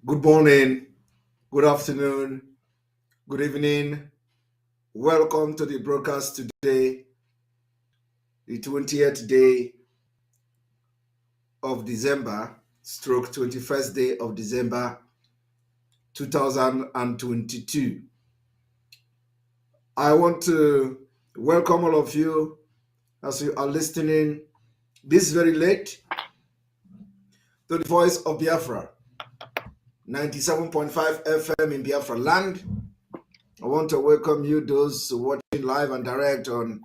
Good morning, good afternoon, good evening. Welcome to the broadcast today, the 20th day of December, stroke 21st day of December 2022. I want to welcome all of you as you are listening this very late to the voice of Biafra, 97.5 FM in Biafra land. I want to welcome you, those watching live and direct on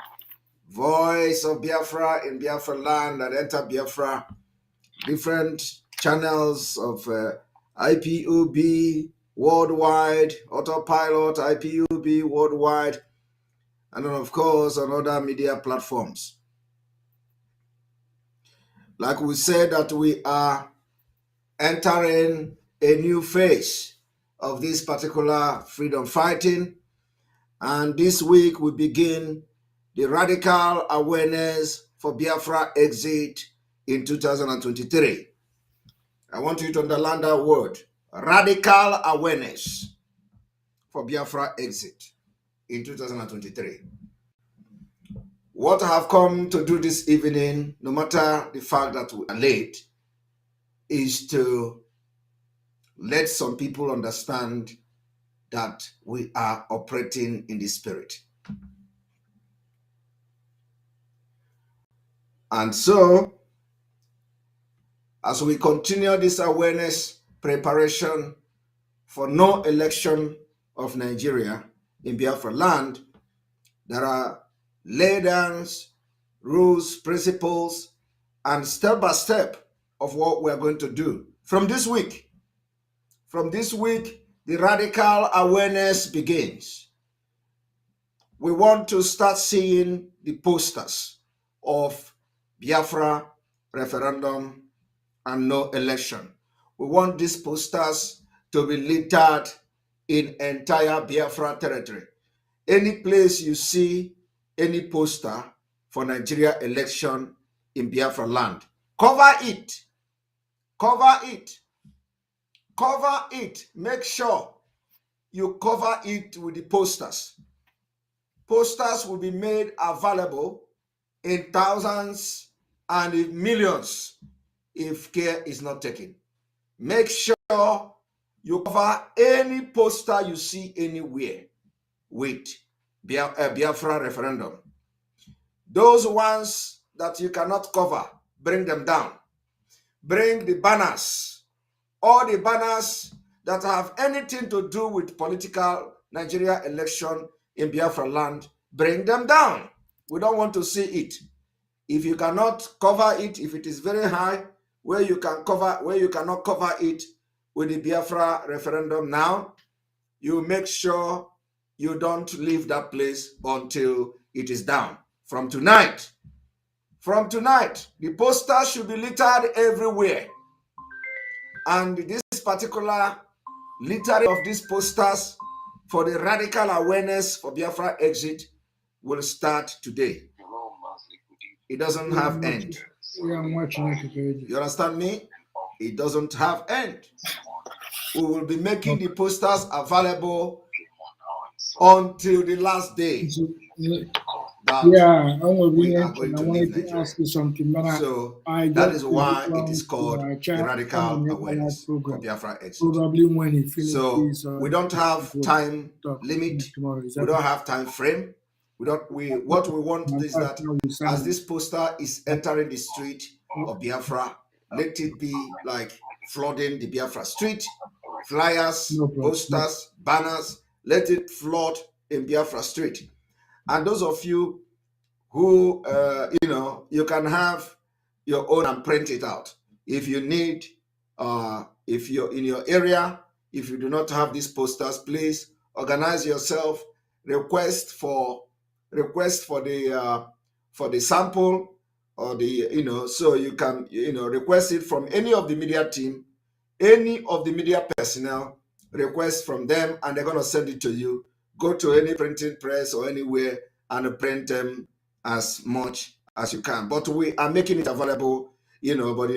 Voice of Biafra in Biafra land and Enter Biafra, different channels of IPOB worldwide, autopilot, IPOB worldwide, and then of course on other media platforms. Like we said that we are entering a new phase of this particular freedom fighting, and this week we begin the radical awareness for Biafra exit in 2023. I want you to underline that word, radical awareness for Biafra exit in 2023. What I have come to do this evening, no matter the fact that we are late, is to let some people understand that we are operating in the spirit. And so, as we continue this awareness preparation for no election of Nigeria in Biafra land, there are laydowns, rules, principles, and step-by-step of what we're going to do from this week. From this week, the radical awareness begins. We want to start seeing the posters of Biafra referendum and no election. We want these posters to be littered in entire Biafra territory. Any place you see any poster for Nigeria election in Biafra land, cover it. Cover it. Cover it. Make sure you cover it with the posters. Posters will be made available in thousands and in millions if care is not taken. Make sure you cover any poster you see anywhere with Biafra referendum. Those ones that you cannot cover, bring them down. Bring the banners, all the banners that have anything to do with political Nigeria election in Biafra land, bring them down. We don't want to see it. If you cannot cover it, if it is very high, where you cannot cover it with the Biafra referendum now, you make sure you don't leave that place until it is down. From tonight, the posters should be littered everywhere. And this particular littering of these posters for the radical awareness for Biafra exit will start today. It doesn't have end. You understand me? It doesn't have end. We will be making the posters available until the last day. We are going to leave Nigeria. So that is why it is called the radical awareness for Biafra exit. So we don't have time limit. We don't have time frame. What we want is that as this poster is entering the street of Biafra, let it be like flooding the Biafra street. Flyers, posters, banners, let it flood in Biafra street. And those of you who, you can have your own and print it out. If you need, if you're in your area, if you do not have these posters, please organize yourself, request for the sample or the, so you can, request it from any of the media team, any of the media personnel, request from them, and they're going to send it to you. Go to any printing press or anywhere and print them as much as you can. But we are making it available, but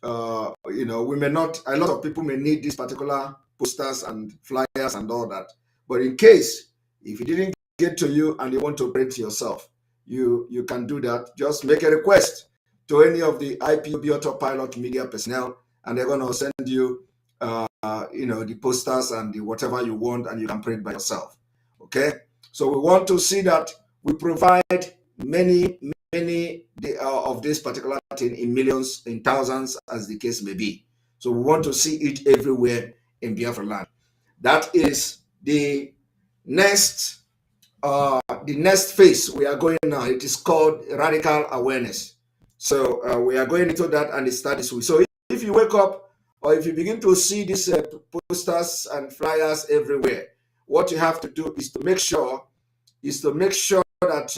we may not, a lot of people may need these particular posters and flyers and all that. But in case, if it didn't get to you and you want to print yourself, you can do that. Just make a request to any of the IPOB Autopilot media personnel, and they're going to send you, the posters and the whatever you want, and you can print by yourself. Okay? So we want to see that we provide many of this particular thing in millions, in thousands, as the case may be. So we want to see it everywhere in Biafra land. That is the next phase we are going now. It is called radical awareness. So we are going into that, and it starts with. So if you wake up or if you begin to see these posters and flyers everywhere, what you have to do is to make sure that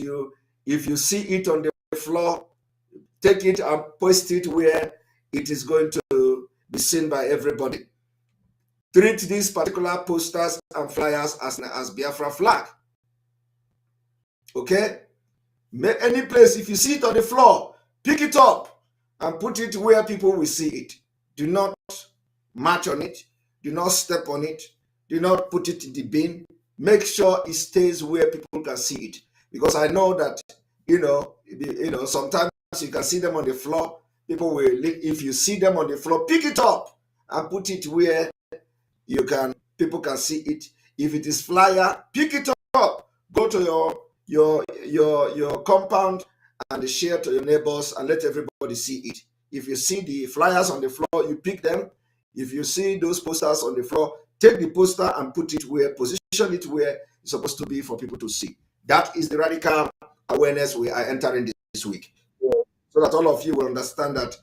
if you see it on the floor, take it and post it where it is going to be seen by everybody. Treat these particular posters and flyers as Biafra flag. Okay? Any place, if you see it on the floor, pick it up and put it where people will see it. Do not march on it. Do not step on it. Do not put it in the bin. Make sure it stays where people can see it. Because I know that, sometimes you can see them on the floor. People will, if you see them on the floor, pick it up and put it where people can see it. If it is flyer, pick it up. Go to your compound and share to your neighbors and let everybody see it. If you see the flyers on the floor, you pick them. If you see those posters on the floor, take the poster and position it where it's supposed to be for people to see. That is the radical awareness we are entering this week. So that all of you will understand that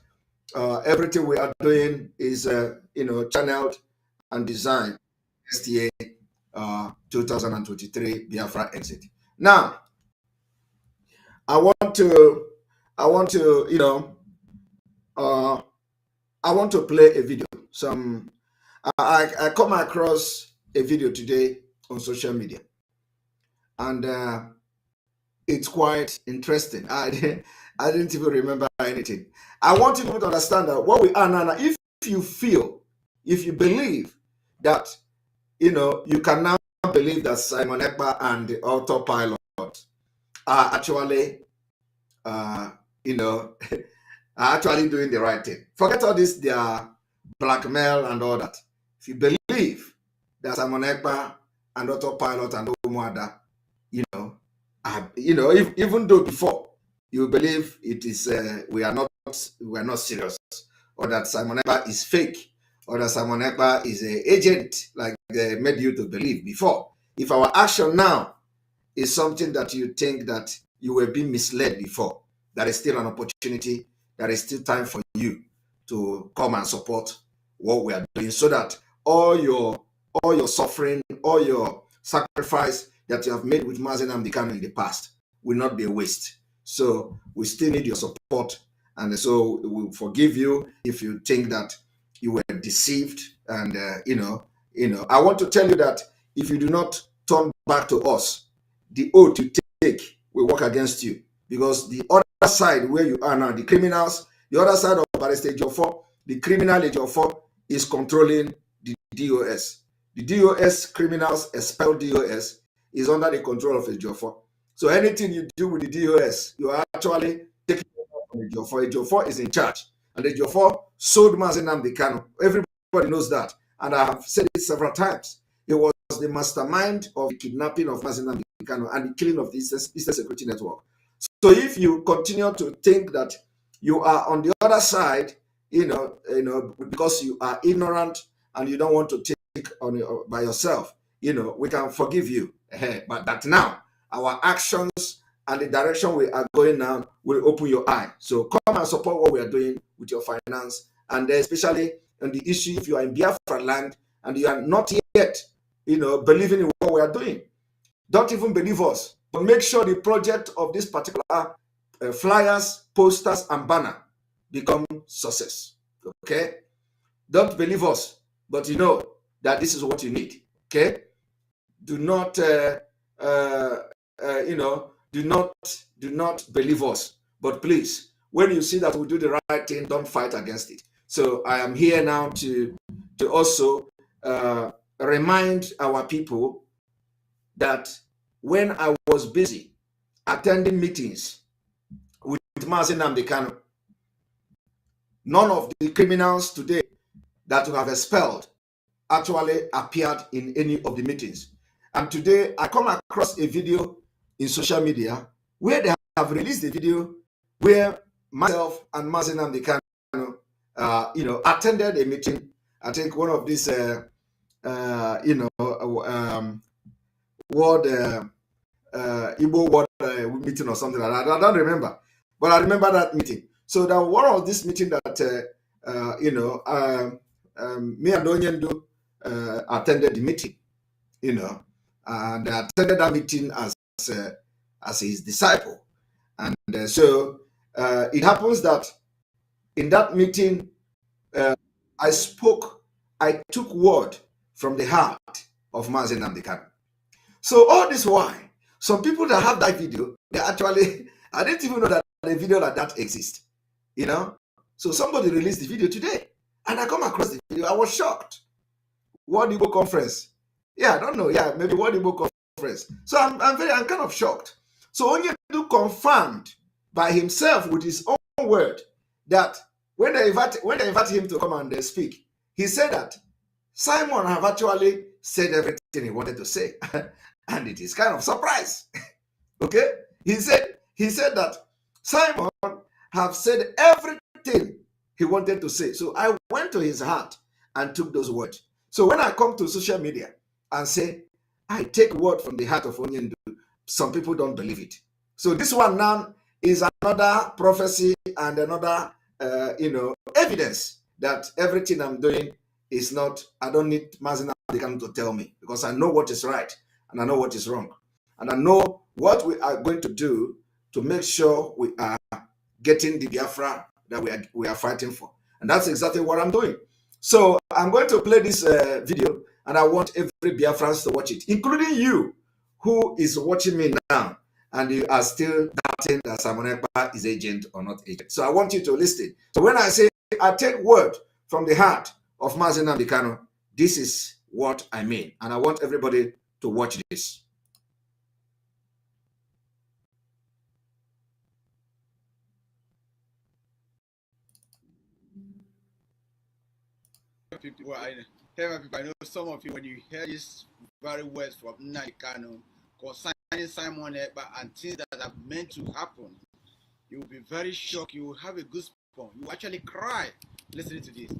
everything we are doing is, channeled and designed next year, 2023 Biafra exit. Now, I want to play a video. I come across a video today on social media, and it's quite interesting. I didn't even remember anything. I want you to understand that what we are now, if you believe that, you can now believe that Simon Ekpa and the autopilot are actually, are actually doing the right thing. Forget all this, their blackmail and all that. If you believe that Simon Ekpa and autopilot and Omuada, even though before you believe it is, we are not serious, or that Simon Ekpa is fake, or that Simon Ekpa is an agent, like they made you to believe before. If our action now is something that you think that you were being misled before, there is still an opportunity, there is still time for you to come and support what we are doing, so that all your suffering, all your sacrifice that you have made with Mazi Nnamdi Kanu in the past will not be a waste. So we still need your support, and so we'll forgive you if you think that you were deceived. And I want to tell you that if you do not turn back to us, the oath you take will work against you, because the other side where you are now, the criminals, the other side of Barrister Ejiofor, the criminal Ejiofor, is controlling the DOS. The DOS criminals, expelled DOS, is under the control of Ejiofor. So anything you do with the DOS, you are actually taking it from Ejiofor. Ejiofor is in charge, and Ejiofor sold Mazi Nnamdi Kanu. Everybody knows that, and I have said it several times. It was the mastermind of the kidnapping of Mazi Nnamdi Kanu and the killing of the Eastern Security Network. So if you continue to think that you are on the other side, because you are ignorant and you don't want to take on by yourself, we can forgive you. But that now, our actions and the direction we are going now will open your eye. So come and support what we are doing with your finance, and especially on the issue, if you are in Biafra land and you are not yet, believing in what we are doing, don't even believe us. But make sure the project of this particular flyers, posters, and banner become success. Okay? Don't believe us, but you know that this is what you need. Okay? Do not, do not believe us. But please, when you see that we do the right thing, don't fight against it. So I am here now to also remind our people that when I was busy attending meetings with Mazi Nnamdi Kanu, none of the criminals today that we have expelled actually appeared in any of the meetings. And today I come across a video in social media where they have released a video where myself and Mazi Nnamdi Kanu, attended a meeting. I think one of these, world Igbo world meeting or something like that. I don't remember, but I remember that meeting. So that one of this meeting that me and Onyendu attended the meeting, and I attended that meeting as his disciple, and so it happens that in that meeting I took word from the heart of Mazi Nnamdi Kanu. So all this why some people that have that video, they actually I didn't even know that a video like that exists. So somebody released the video today, and I come across the video. I was shocked. World Igbo Conference. Yeah, I don't know. Yeah, maybe World Igbo Conference. So I'm kind of shocked. So Onyendu confirmed by himself with his own word that when they invited him to come and speak, he said that Simon have actually said everything he wanted to say, and it is kind of surprise. Okay, he said that Simon have said everything he wanted to say. So I went to his heart and took those words. So when I come to social media and say I take word from the heart of Onyendu, some people don't believe it. So this one now is another prophecy and another evidence that everything I'm doing is not. I don't need Mazi Nnamdi Kanu to tell me, because I know what is right and I know what is wrong, and I know what we are going to do to make sure we are getting the Biafra that we are fighting for. And that's exactly what I'm doing. So I'm going to play this video, and I want every Biafran to watch it, including you who is watching me now and you are still doubting that Simon Ekpa is agent or not agent. So I want you to listen. So when I say I take word from the heart of Mazi Nnamdi Kanu, this is what I mean. And I want everybody to watch this. People, I know some of you, when you hear these very words from Nnamdi Kanu concerning Simon Ekpa and things that are meant to happen, you will be very shocked. You will have a goosebump. You will actually cry listening to this.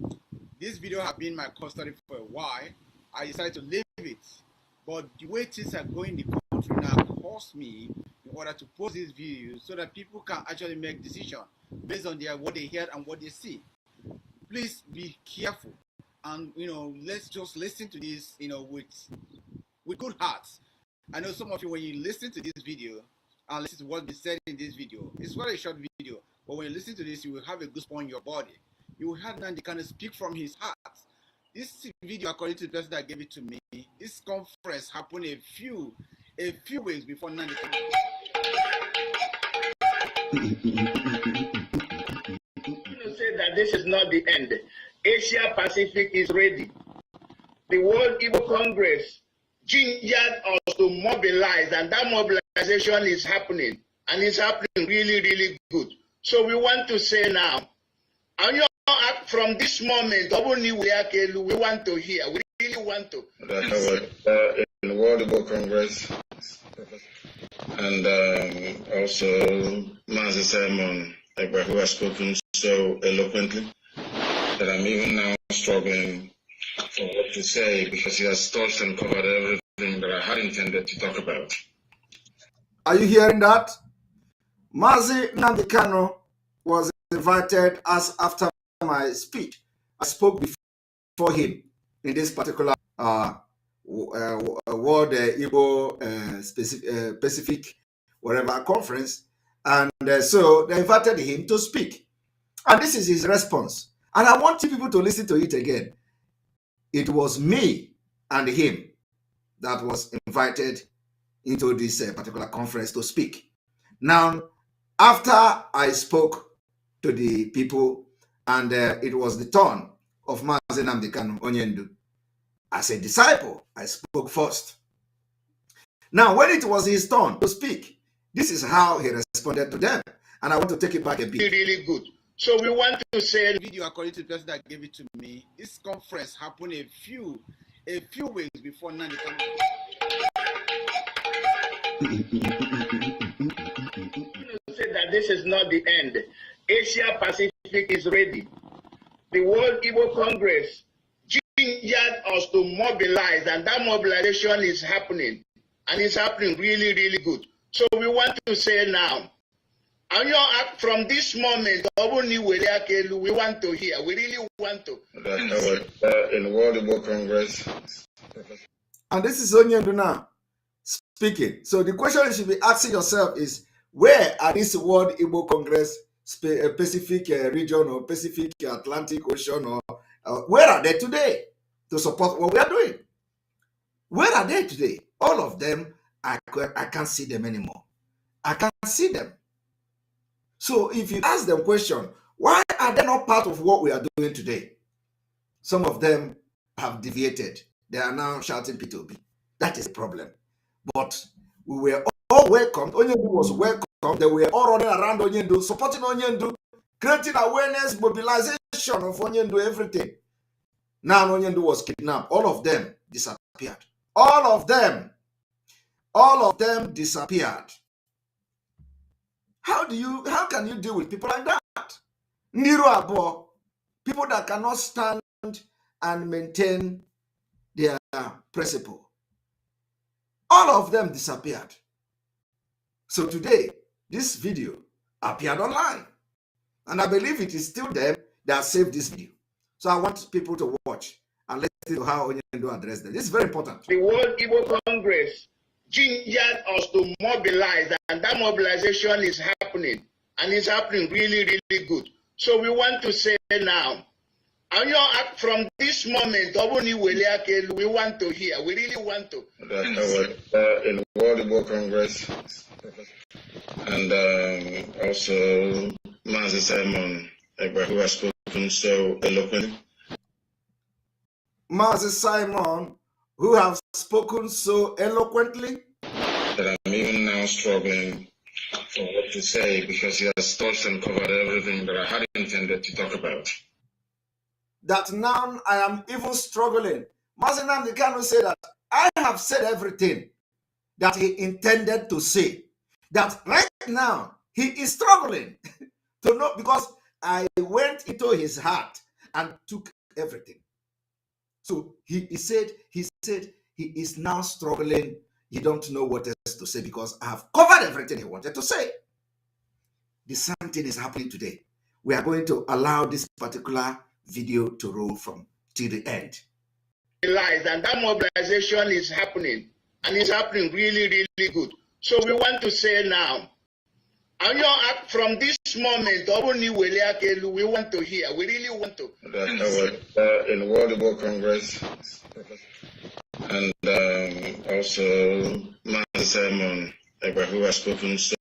This video has been my custody for a while. I decided to leave it, but the way things are going in the country now caused me in order to post this video so that people can actually make decisions based on what they hear and what they see. Please be careful, and let's just listen to this with good hearts. I know some of you, when you listen to this video and listen to what they said in this video, it's very a short video, but when you listen to this, you will have a goosebump in your body. You will have Nnamdi Kanu speak from his heart. This video, according to the person that gave it to me, this conference happened a few weeks before Nnamdi Kanu. Say that this is not the end. Asia Pacific is ready. The World Igbo Congress gingered us to mobilize, and that mobilization is happening, and it's happening really, really good. So we want to say now, from this moment, we want to hear. We really want to. In the World Igbo Congress, and also Mazi Simon Ekpa, who has spoken so eloquently that I'm even now struggling for what to say, because he has touched and covered everything that I had intended to talk about. Are you hearing that? Mazi Nnamdi Kanu was invited as after my speech. I spoke before him in this particular World Igbo Pacific whatever conference, and so they invited him to speak, and this is his response. And I want you people to listen to it again. It was me and him that was invited into this particular conference to speak. Now, after I spoke to the people, And it was the turn of Mazi Nnamdi Kanu Onyendu. As a disciple, I spoke first. Now, when it was his turn to speak, this is how he responded to them. And I want to take it back a bit. Really good. So we want to say, The video, according to the person that gave it to me, this conference happened a few weeks before Nnamdi Kanu. Say that this is not the end. Asia Pacific is ready. The World Igbo Congress gingered us to mobilize, and that mobilization is happening, and it's happening really, really good. So we want to say now, and from this moment, we want to hear. We really want to. In the World Igbo Congress. And this is Onyendu now speaking. So the question you should be asking yourself is, where are this World Igbo Congress, Pacific region or Pacific Atlantic Ocean, or where are they today to support what we are doing? Where are they today? All of them, I can't see them anymore. I can't see them. So if you ask them question, why are they not part of what we are doing today? Some of them have deviated. They are now shouting P2B. That is the problem. But we were all welcomed. Onyendu was welcomed. They were all running around Onyendu, supporting Onyendu, creating awareness, mobilization of Onyendu, everything. Now Onyendu was kidnapped. All of them disappeared. All of them disappeared. How can you deal with people like that? Niru Abo, people that cannot stand and maintain their principle. All of them disappeared. So today, this video appeared online. And I believe it is still them that saved this video. So I want people to watch and let's see how Onyendu address them. This is very important. The World Igbo Congress gingered us to mobilize, and that mobilization is happening, and it's happening really, really good. So we want to say now, and from this moment, we want to hear. We really want to. In the World Igbo Congress, and also Mazi Simon, Ekpa, who has spoken so eloquently. Mazi Simon, who have spoken so eloquently, that I'm even now struggling for what to say, because he has touched and covered everything that I had intended to talk about. That now I am even struggling. Mazi Nnamdi Kanu said that I have said everything that he intended to say. That right now he is struggling to know, because I went into his heart and took everything. So he said he is now struggling. He don't know what else to say because I have covered everything he wanted to say. The same thing is happening today. We are going to allow this particular video to roll from till the end. And that mobilization is happening, and it's happening really, really good. So we want to say now, and from this moment, we want to hear. We really want to. In the World Igbo Congress, and also Mazi Simon, Ekpa, who has spoken so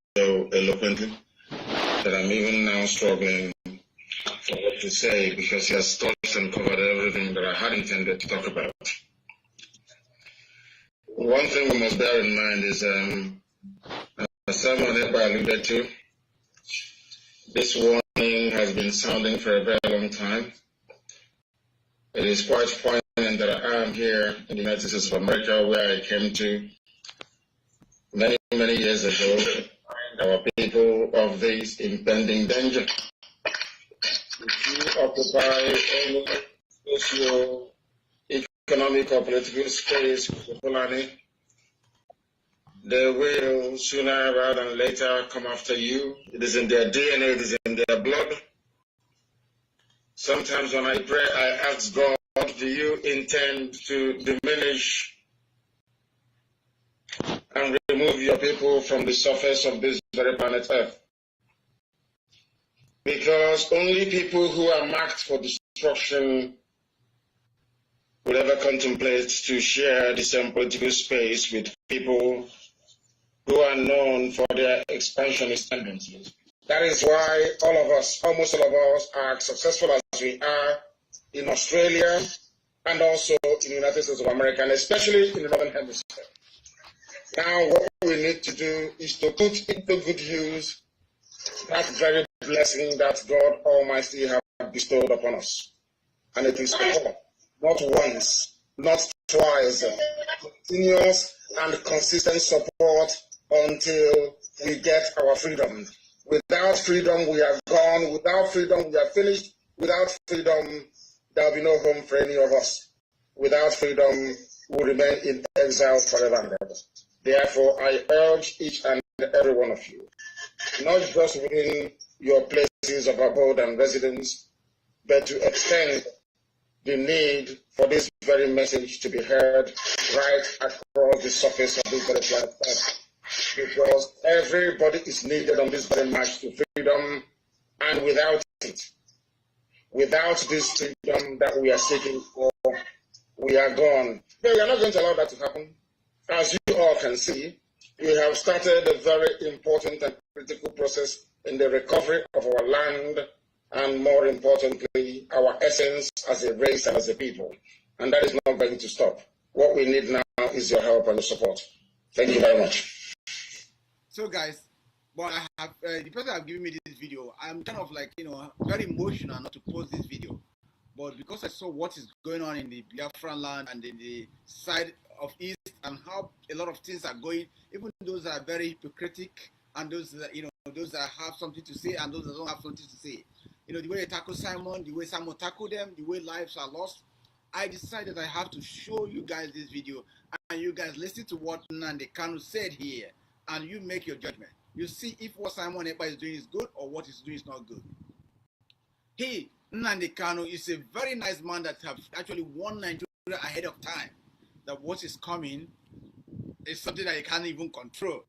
eloquently, that I'm even now struggling for what to say, because he has touched and covered everything that I had intended to talk about. One thing we must bear in mind is, as someone Ekpa alluded to, this warning has been sounding for a very long time. It is quite poignant that I am here in the United States of America, where I came to many, many years ago to find our people of this impending danger. If you occupy any socio-economic or political space with the Fulani, they will sooner rather than later come after you. It is in their DNA, it is in their blood. Sometimes when I pray, I ask God, do you intend to diminish and remove your people from the surface of this very planet Earth? Because only people who are marked for destruction will ever contemplate to share the same political space with people who are known for their expansionist tendencies. That is why all of us, almost all of us, are successful as we are in Australia and also in the United States of America, and especially in the Northern Hemisphere. Now, what we need to do is to put into good use that very blessing that God Almighty has bestowed upon us. And it is support, not once, not twice, continuous and consistent support until we get our freedom. Without freedom, we are gone. Without freedom, we are finished. Without freedom, there will be no home for any of us. Without freedom, we remain in exile forever and ever. Therefore, I urge each and every one of you, not just within your places of abode and residence, but to extend the need for this very message to be heard right across the surface of this very planet Earth. Because everybody is needed on this very march to freedom, and without it, without this freedom that we are seeking for, we are gone. But we are not going to allow that to happen. As you all can see, we have started a very important and critical process in the recovery of our land, and more importantly, our essence as a race and as a people. And that is not going to stop. What we need now is your help and your support. Thank you very much. So guys, well, I have the person have given me this video. I'm kind of like, very emotional not to post this video, but because I saw what is going on in the Biafran land and in the side of East, and how a lot of things are going, even those that are very hypocritic, and those that those that have something to say and those that don't have something to say. The way they tackle Simon, the way Simon tackled them, the way lives are lost. I decided I have to show you guys this video, and you guys listen to what Nnamdi Kanu said here, and you make your judgment. You see if what Simon Ekpa is doing is good or what he's doing is not good. He, Nnamdi Kanu, is a very nice man that have actually won Nigeria ahead of time. That what is coming is something that he can't even control.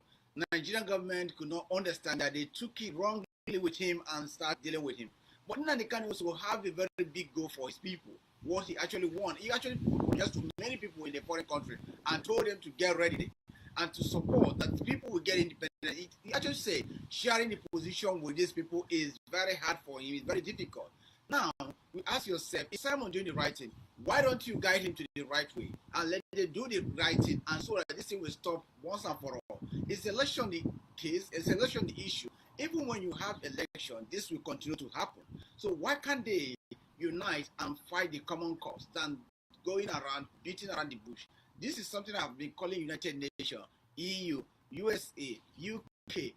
Nigerian government could not understand that. They took it wrongly with him and start dealing with him. But Nnamdi Kanu also have a very big goal for his people. What he actually wants. He actually just to many people in the foreign country and told them to get ready and to support that people will get independent. He actually said sharing the position with these people is very hard for him. It's very difficult. Now, we ask yourself, is Simon doing the right thing? Why don't you guide him to the right way and let them do the right thing, and so that this thing will stop once and for all? Is election the case? Is election the issue? Even when you have election, this will continue to happen. So why can't they unite and fight the common cause than going around, beating around the bush? This is something I've been calling United Nations, EU, USA, UK,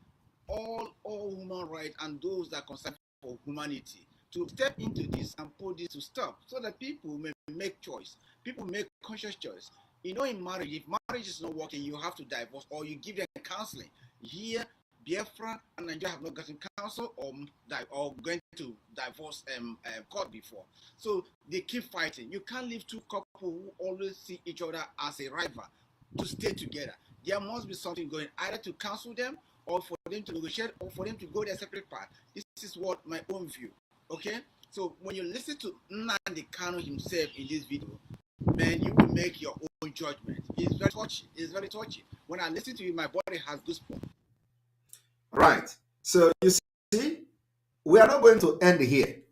all human rights and those that are concerned for humanity to step into this and put this to stop, so that people may make choice. People make conscious choice. In marriage, if marriage is not working, you have to divorce or you give them counseling. Here, Biafra and Nigeria have not gotten counsel or going to divorce court before. So they keep fighting. You can't leave two couples who always see each other as a rival to stay together. There must be something going, either to counsel them or for them to negotiate or for them to go their separate path. This is what my own view. Okay? So when you listen to Nnamdi Kanu himself in this video, man, you will make your own judgment. It's very touchy. It's very touchy. When I listen to it, my body has goosebumps. Right. So you see, we are not going to end here.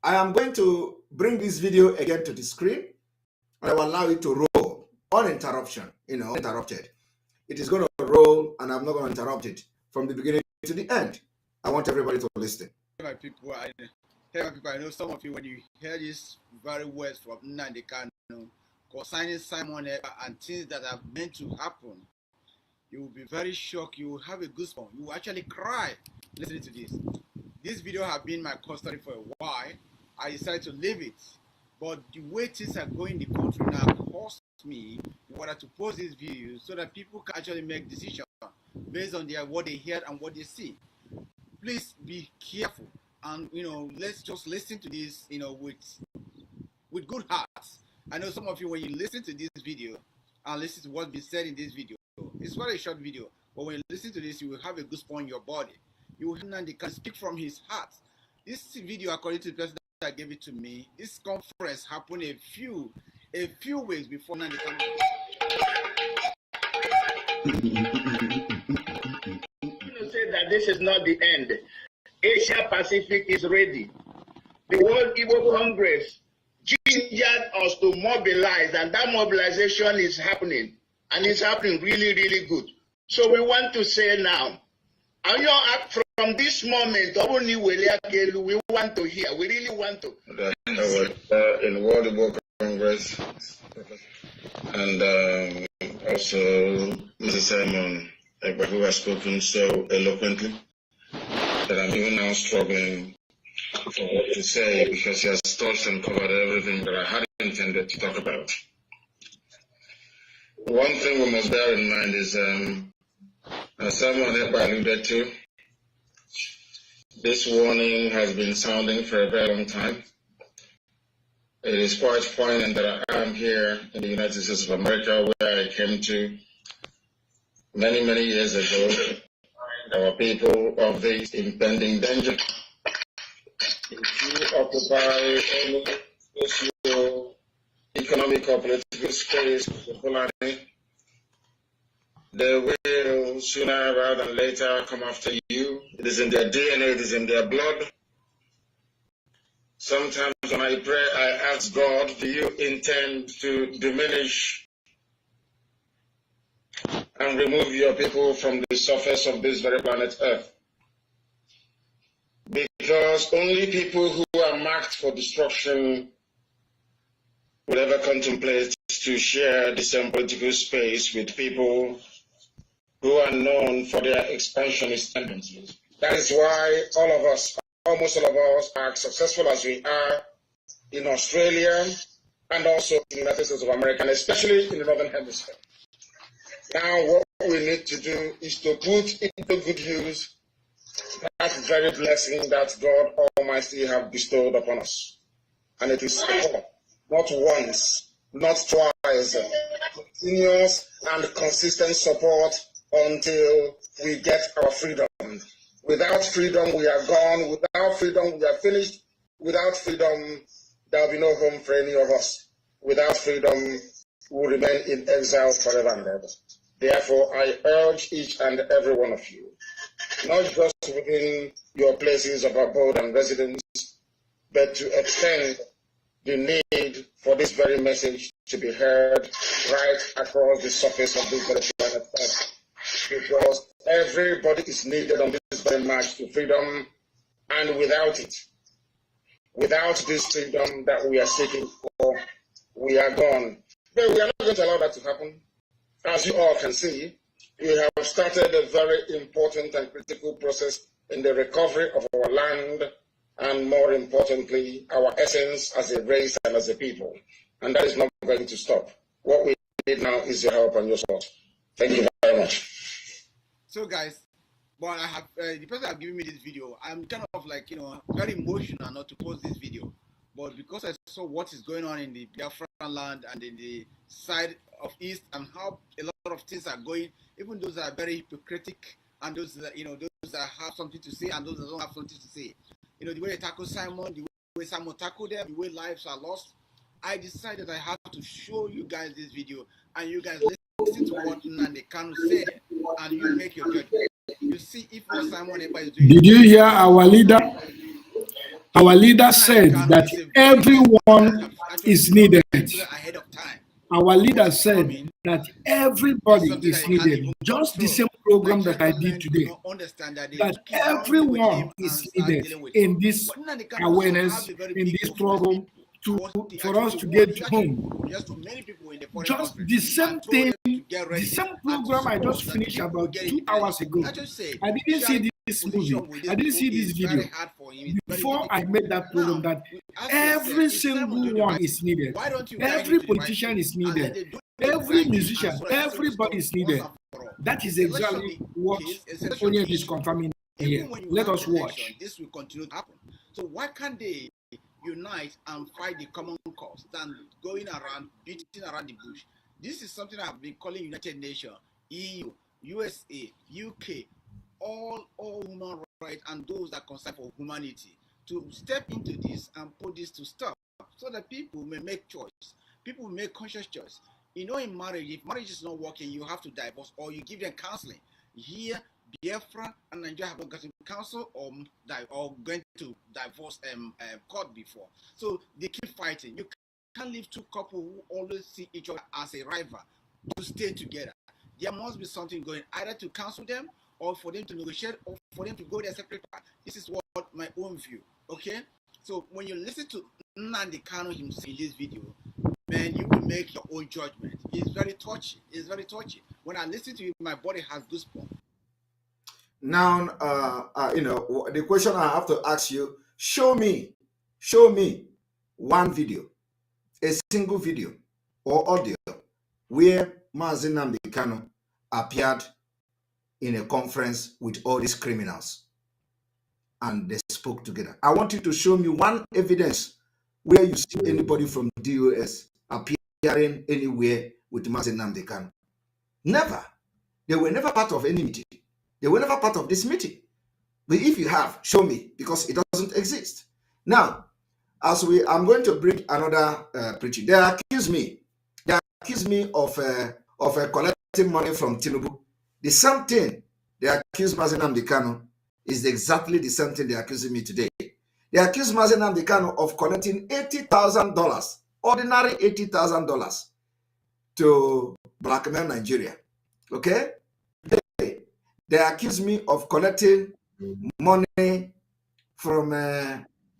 I am going to bring this video again to the screen, and I will allow it to roll uninterrupted. It is going to roll, and I'm not going to interrupt it from the beginning to the end. I want everybody to listen. My people, I know some of you, when you hear these very words from Nnamdi Kanu concerning Simon Ekpa and things that are meant to happen, you will be very shocked. You will have a goosebump. You will actually cry listening to this. This video has been my custody for a while. I decided to leave it. But the way things are going in the country now caused me in order to post this video so that people can actually make decisions based on what they hear and what they see. Please be careful, and let's just listen to this with good hearts. I know some of you, when you listen to this video and listen to what's been said in this video, it's very short video, but when you listen to this, you will have a goosebump in your body. You will hear Nnamdi Kanu speak from his heart. This video, according to the person that gave it to me, this conference happened a few weeks before Nnamdi Kanu. Say that this is not the end. Asia Pacific is ready. The World Igbo Congress gingered us to mobilize, and that mobilization is happening, and it's happening really, really good. So we want to say now, from this moment, we want to hear, we really want to. In World Igbo Congress, and also Mr. Simon Ekpa, who has spoken so eloquently that I'm even now struggling for what to say, because he has touched and covered everything that I had intended to talk about. One thing we must bear in mind is, as someone Ekpa alluded to, this warning has been sounding for a very long time. It is quite poignant that I am here in the United States of America, where I came to many, many years ago. Our people of this impending danger. If you occupy any socio economic or political space with the Fulani, they will sooner rather than later come after you. It is in their DNA, it is in their blood. Sometimes when I pray, I ask God, do you intend to diminish and remove your people from the surface of this very planet Earth? Because only people who are marked for destruction will ever contemplate to share the same political space with people who are known for their expansionist tendencies. That is why all of us, almost all of us, are successful as we are in Australia and also in the United States of America, and especially in the Northern Hemisphere. Now, what we need to do is to put into good use that very blessing that God Almighty have bestowed upon us. And it is not once, not twice, continuous and consistent support until we get our freedom. Without freedom, we are gone. Without freedom, we are finished. Without freedom, there will be no home for any of us. Without freedom, we will remain in exile forever and ever. Therefore, I urge each and every one of you, not just within your places of abode and residence, but to extend the need for this very message to be heard right across the surface of this very planet Earth. Because everybody is needed on this very march to freedom, and without it, without this freedom that we are seeking for, we are gone. But we are not going to allow that to happen. As you all can see, we have started a very important and critical process in the recovery of our land, and more importantly, our essence as a race and as a people. And that is not going to stop. What we need now is your help and your support. Thank you very much. So guys, but I have the person that given me this video, I'm kind of like, very emotional not to post this video. But because I saw what is going on in the Biafran land and in the side of East, and how a lot of things are going, even those that are very hypocritic, and those that, those that have something to say and those that don't have something to say. The way they tackle Simon, the way Simon tackled them, the way lives are lost. I decided I have to show you guys this video, and you guys listen to what Nnamdi Kanu said, and you make your judgment. You see if what Simon Ekpa is doing. Did you hear our leader? Our leader said that everyone is needed. Ahead of time. Our leader said that everybody is needed. Just the same program that I did today. That everyone is needed in this awareness, in this program, for us to get home. Just the same thing, the same program I just finished about 2 hours ago. I didn't see this movie. I didn't see this video before I made that program. That every single one is needed. Every politician is needed. Every musician, everybody is needed. That is exactly what Onion is confirming here. Let us watch. This will continue to happen. So why can't they unite and fight the common cause than going around beating around the bush? This is something I've been calling United Nations, EU, USA, UK, all human rights and those that concern for humanity to step into this and put this to stop, so that people may make choice. People will make conscious choice. In marriage, if marriage is not working, you have to divorce or you give them counseling. Here, Biafra and Nigeria have not gotten counsel or going to divorce court before. So they keep fighting. You can't leave two couples who always see each other as a rival to stay together. There must be something going either to counsel them or for them to negotiate or for them to go their separate path. This is what my own view. Okay? So when you listen to Nnamdi Kanu himself in this video, man, you will make your own judgment. It's very touchy. It's very touchy. When I listen to it, my body has goosebumps. Now, the question I have to ask you: show me one video, a single video or audio where Mazi Nnamdi Kanu appeared in a conference with all these criminals and they spoke together. I want you to show me one evidence where you see anybody from DOS appearing anywhere with Mazi Nnamdi Kanu. Never. They were never part of any meeting. They were never part of this meeting. But if you have, show me, because it doesn't exist. Now, I'm going to bring another preaching. They accuse me of collecting money from Tinubu. The same thing they accuse Mazi Nnamdi Kanu is exactly the same thing they're accusing me today. They accuse Mazi Nnamdi Kanu of collecting $80,000, ordinary $80,000, to blackmail Nigeria. Okay? They accuse me of collecting money from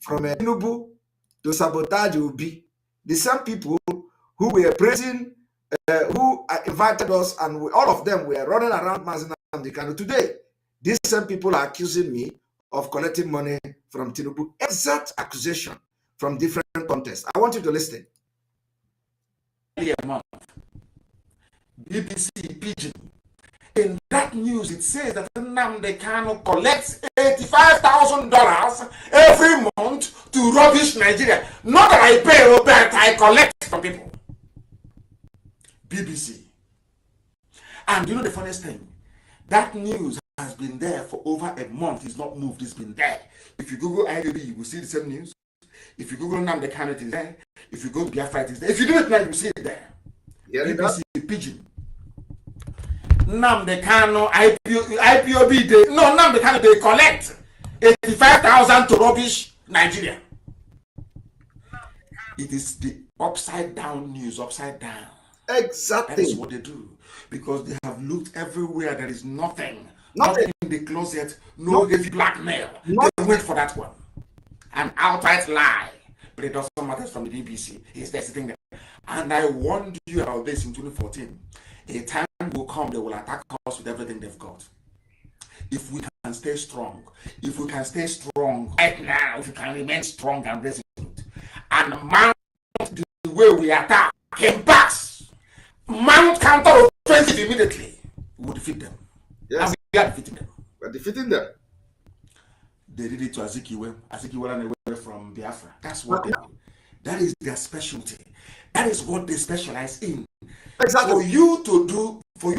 Tinubu to sabotage Obi. The same people who were praising, who invited us, and all of them were running around Mazi Nnamdi Kanu today. These same people are accusing me of collecting money from Tinubu. Exact accusation from different contexts. I want you to listen. BBC Pigeon. In that news, it says that Nnamdi Kanu collects $85,000 every month to rubbish Nigeria. Not that I pay, but I collect from people. BBC. And you know the funniest thing? That news has been there for over a month. It's not moved. It's been there. If you Google IDB, you will see the same news. If you Google Nnamdi Kanu, it is there. If you go to Biafra, it is there. If you do it now, you will see it there. Yeah, BBC Pigeon. Nnamdi Kanu, IPOB, Nnamdi Kanu, they collect 85,000 to rubbish Nigeria. It is the upside down news, upside down. Exactly. That is what they do. Because they have looked everywhere. There is nothing. Nothing in the closet. No heavy blackmail. They wait for that one. An outright lie. But it doesn't matter from the BBC. It's there sitting there. And I warned you about this in 2014. A time will come, they will attack us with everything they've got. If we can stay strong, right now, if we can remain strong and resolute, and mount the way we attack, mount counter offensive immediately, we will defeat them. Yes. And we are defeating them. We're defeating them. They did it to Azikiwe ran away from Biafra. That's what they do. That is their specialty. That is what they specialize in. Exactly. For you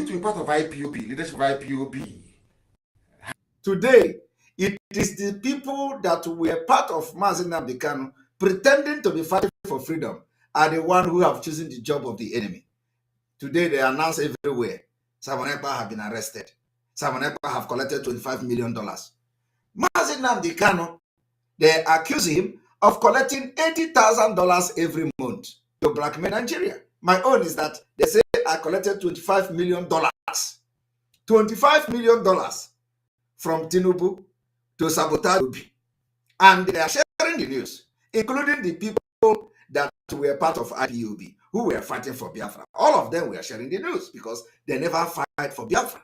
to be part of IPOB, leadership of IPOB. Today, it is the people that were part of Mazi Nnamdi Kanu pretending to be fighting for freedom are the one who have chosen the job of the enemy. Today, they announce everywhere, Simon Ekpa have been arrested. Simon Ekpa have collected $25 million. Mazi Nnamdi Kanu, they accuse him of collecting $80,000 every month to blackmail Nigeria. My own is that they say I collected $25 million. $25 million from Tinubu to sabotage Obi. And they are sharing the news, including the people that were part of IPOB, who were fighting for Biafra. All of them were sharing the news because they never fight for Biafra.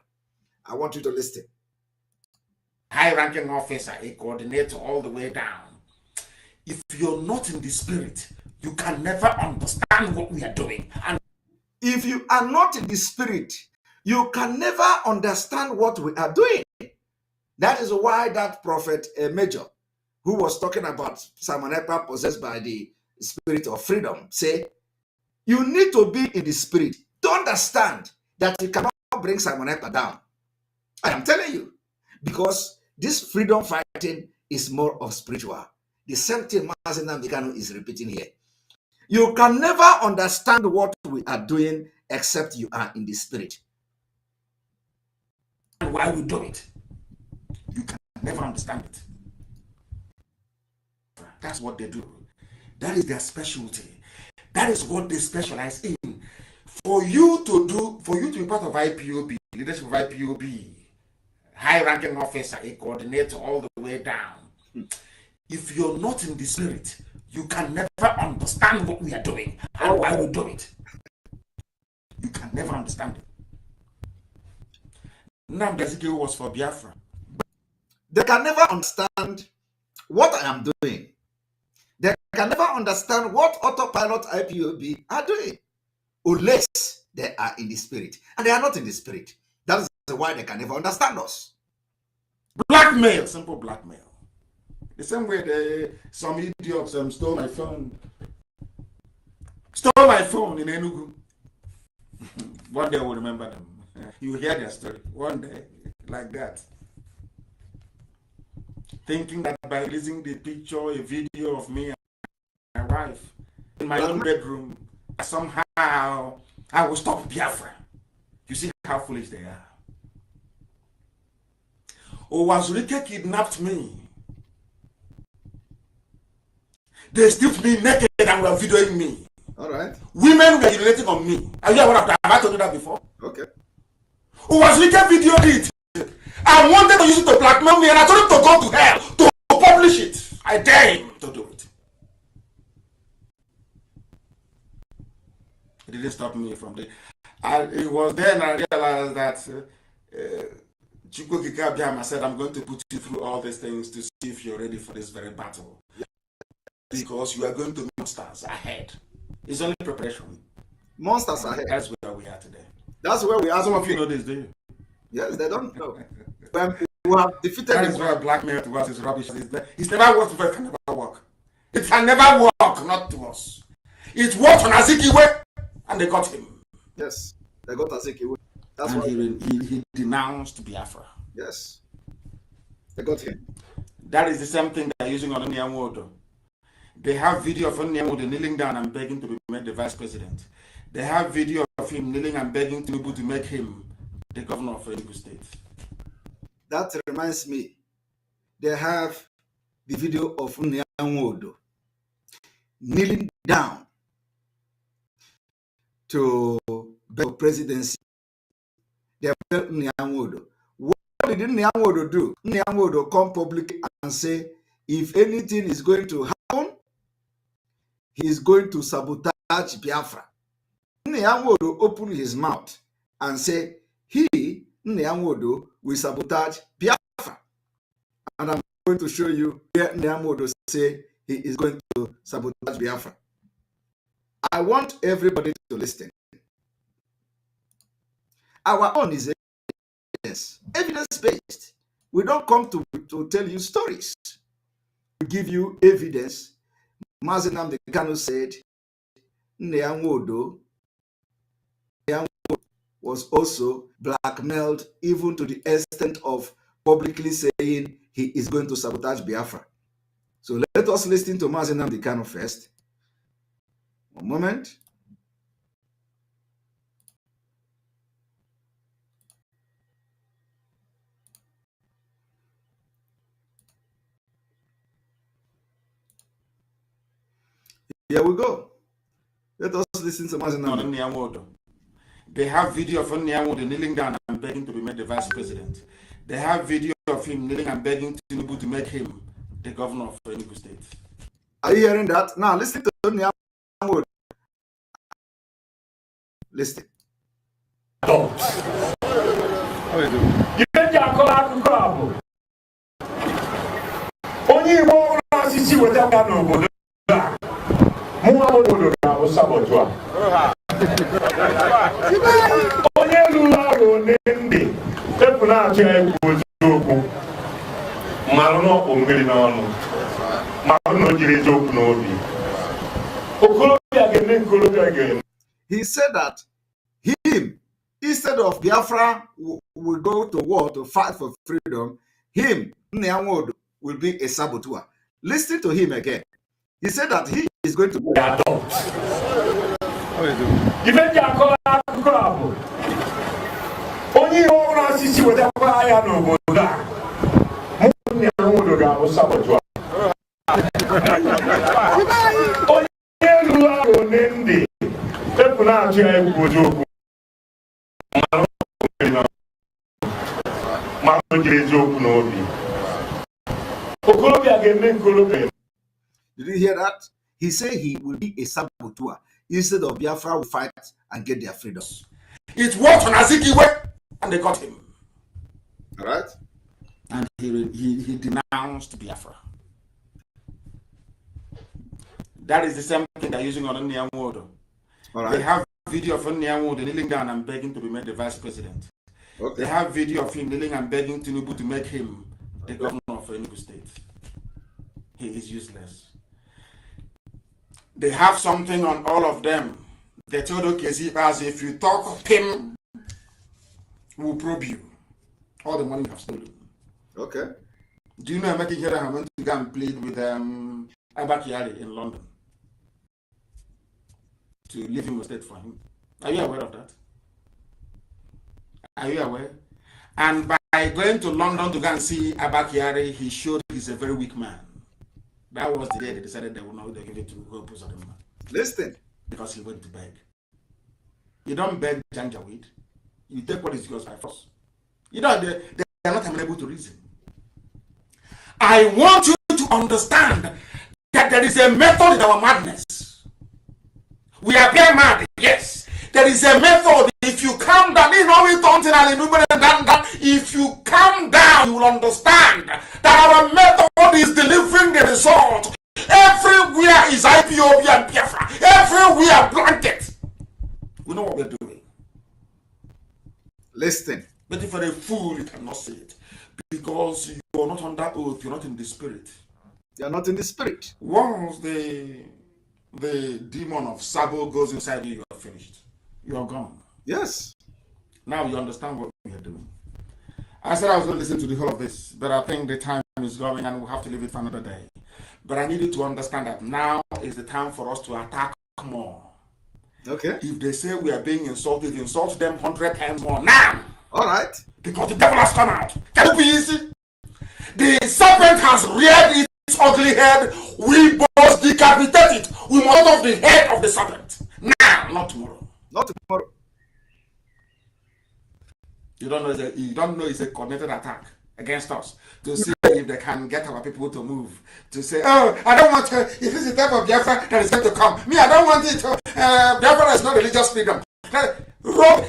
I want you to listen. High-ranking officer, a coordinator all the way down. If you're not in the spirit, you can never understand what we are doing. And if you are not in the spirit, you can never understand what we are doing. That is why that prophet Major, who was talking about Simon Ekpa possessed by the spirit of freedom, say, you need to be in the spirit to understand that you cannot bring Simon Ekpa down. I am telling you, because this freedom fighting is more of spiritual. The same thing Mazi Nnamdi Kanu is repeating here. You can never understand what we are doing except you are in the spirit. why we do it. never understand it. That's what they do. That is their specialty. That is what they specialize in. For you to be part of IPOB, leadership of IPOB, high-ranking officer, a coordinator all the way down, if you're not in the spirit, you can never understand what we are doing and why we do it. You can never understand it. Nnamdi Kanu was for Biafra. They can never understand what I am doing. They can never understand what autopilot IPOB are doing, unless they are in the spirit. And they are not in the spirit. That is why they can never understand us. Blackmail, simple blackmail. The same way some idiots stole my phone. Stole my phone in Enugu. One day we'll remember them. You hear their story. One day, like that. Thinking that by releasing the picture, a video of me and my wife in my own bedroom, somehow I will stop Biafra. You see how foolish they are. Owazurike kidnapped me. They stripped me naked and were videoing me. All right. Women were urinating on me. Are you aware of that? Have I told you that before? Okay. Owazurike videoed it. I wanted to use it to blackmail me, and I told him to go to hell to publish it. I dare him to do it. It didn't stop me from there. It was then I realized that Chukwu Kikabiama said, I'm going to put you through all these things to see if you're ready for this very battle. Because you are going to meet monsters ahead. It's only preparation. Monsters ahead. That's where we are today. That's where we are. Some of you know this, do you? Yes, they don't know. When we have defeated that is where blackmail to us is rubbish. It's never worked, but it can never work. It can never work, not to us. It worked on Azikiwe, and they got him. Yes, they got Azikiwe. That's and why he denounced Biafra. Yes, they got him. That is the same thing they're using on Nnamdi. They have video of Nnamdi kneeling down and begging to be made the vice president. They have video of him kneeling and begging Tinubu to make him the governor of Enugu State. That reminds me, they have the video of Nnamdi kneeling down to beg for presidency. They beg Nnamdi. What did Nnamdi do? Nnamdi come publicly and say, if anything is going to happen, he is going to sabotage Biafra. Nnamdi opened his mouth and say, Nnamdi will sabotage Biafra. And I'm going to show you where Nnamdi say he is going to sabotage Biafra. I want everybody to listen. Our own is evidence-based. We don't come to tell you stories. We give you evidence. Mazi Nnamdi Kanu said, Nnamdi was also blackmailed even to the extent of publicly saying he is going to sabotage Biafra. So let us listen to Mazi Nnamdi Kanu first. One moment. Here we go. Let us listen to Mazi Nnamdi. They have video of Nnamdi kneeling down and begging to be made the vice president. They have video of him kneeling and begging Tinubu to make him the governor of Enugu State. Are you hearing that? Now listen to Nnamdi. Listen. He said that him, instead of Biafra will go to war to fight for freedom, him, Nnamdi, will be a saboteur. Listen to him again. He said that he is going to be adult. Did you hear that? He said he will be a saboteur instead of Biafra will fight and get their freedom. It worked on Azikiwe and they got him. All right? And he denounced Biafra. That is the same thing they're using on Nnamdi. All right. They have video of Nnamdi kneeling down and begging to be made the vice president. Okay. They have video of him kneeling and begging Tinubu to make him the governor of Enugu State. He is useless. They have something on all of them. They told Okezi as if you talk him, we'll probe you. All the money you have stolen. Okay. Do you know Emeka Ihedioha went to go and plead with Abakari in London to leave him a state for him? Are you aware of that? Are you aware? And by going to London to go and see Abakari, he showed he's a very weak man. That was the day they decided they would not give it to Hope Uzodinma. Listen. Because he went to beg. You don't beg Janjaweed. You take what is yours by force. You know, they are not able to reason. I want you to understand that there is a method in our madness. We are very mad, yes. There is a method. If you calm down, if you calm down, you will understand that our method is delivering the result. Everywhere is IPOB and Biafra. Everywhere blanket. We know what we're doing. Listen. But if you're a fool, you cannot say it. Because you're not under oath, you're not in the spirit. You're not in the spirit. Once the demon of Sabo goes inside you, you're finished. You're gone. Yes. Now you understand what we are doing. I said I was going to listen to the whole of this, but I think the time is going and we'll have to leave it for another day. But I need you to understand that now is the time for us to attack more. Okay. If they say we are being insulted, insult them 100 times more now. All right. Because the devil has come out. Can it be easy? The serpent has reared its ugly head. We must decapitate it. We must cut off the head of the serpent. Now, not tomorrow. Not tomorrow. You don't know it's a coordinated attack against us to see if they can get our people to move. To say, oh, I don't want to, if it's the type of Biafra that is going to come. Me, I don't want it. Biafra is not religious freedom. Rob,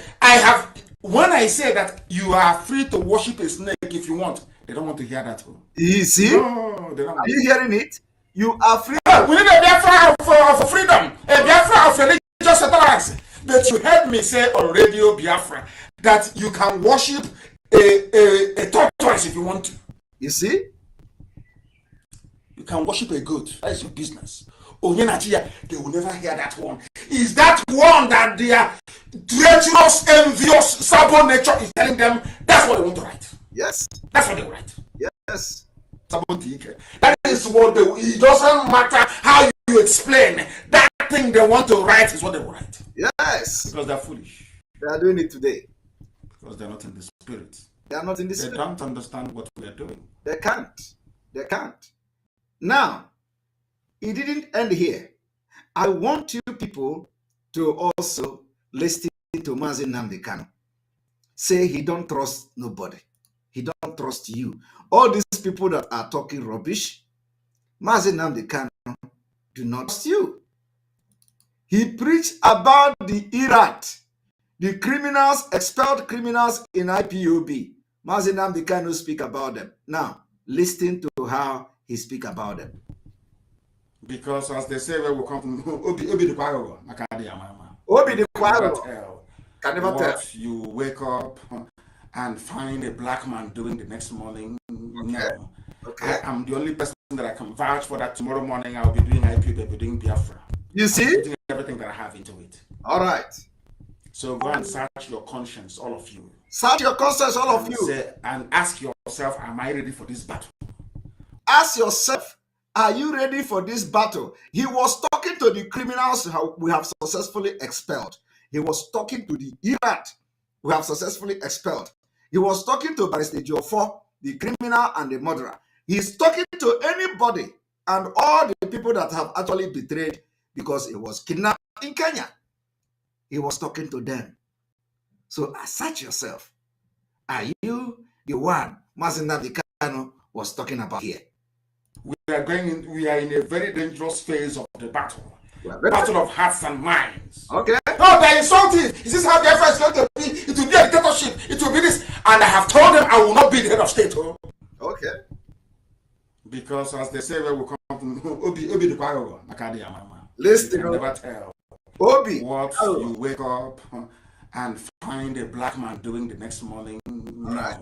when I say that you are free to worship a snake if you want, they don't want to hear that. You see? No, they don't. Are you hearing it? You are free. We need a Biafra of freedom, a Biafra of religious tolerance. But you heard me say on Radio Biafra that you can worship a tortoise if you want to. You see? You can worship a goat. That is your business. They will never hear that one. Is that one that their treacherous, envious, Sabo nature is telling them that's what they want to write? Yes. That's what they write. Yes. That is what it doesn't matter how you explain. That thing they want to write is what they will write. Yes. Because they're foolish. They are doing it today. Because they're not in the spirit. They are not in the spirit. They don't understand what we are doing. They can't. They can't. Now, it didn't end here. I want you people to also listen to Mazi Nnamdi Kanu. Say he don't trust nobody. He don't trust you. All these people that are talking rubbish, Mazi Nnamdi Kanu do not trust you. He preached about the IRAT, the criminals, expelled criminals in IPOB. Mazi Nnamdi Kanu speak about them. Now, listen to how he speak about them. Because as they say, where we come from, Obi the Kwaro, Obi the Kwaro can never tell. You wake up and find a black man doing the next morning. Okay. No. Okay. I am the only person that I can vouch for that tomorrow morning. I'll be doing IP, I'll be doing Biafra. You see? Putting everything that I have into it. All right. So go and search your conscience, all of you. Search your conscience, all of you. And ask yourself, am I ready for this battle? Ask yourself, are you ready for this battle? He was talking to the criminals we have successfully expelled. He was talking to the IRAT we have successfully expelled. He was talking to Barrister Jofor, the criminal and the murderer. He's talking to anybody and all the people that have actually betrayed because he was kidnapped in Kenya. He was talking to them. So search yourself. Are you the one Mazi Nnamdi Kanu was talking about here? We are in a very dangerous phase of the battle. Battle of hearts and minds. Okay. No, they're insulting. Is this how the effort is going to be? It will be a dictatorship. It will be this. And I have told them I will not be the head of state. Oh. Okay. Because as they say, when we come to Obi the Pago, Listen, you can never tell Obi. What you wake up and find a black man doing the next morning. No. Right.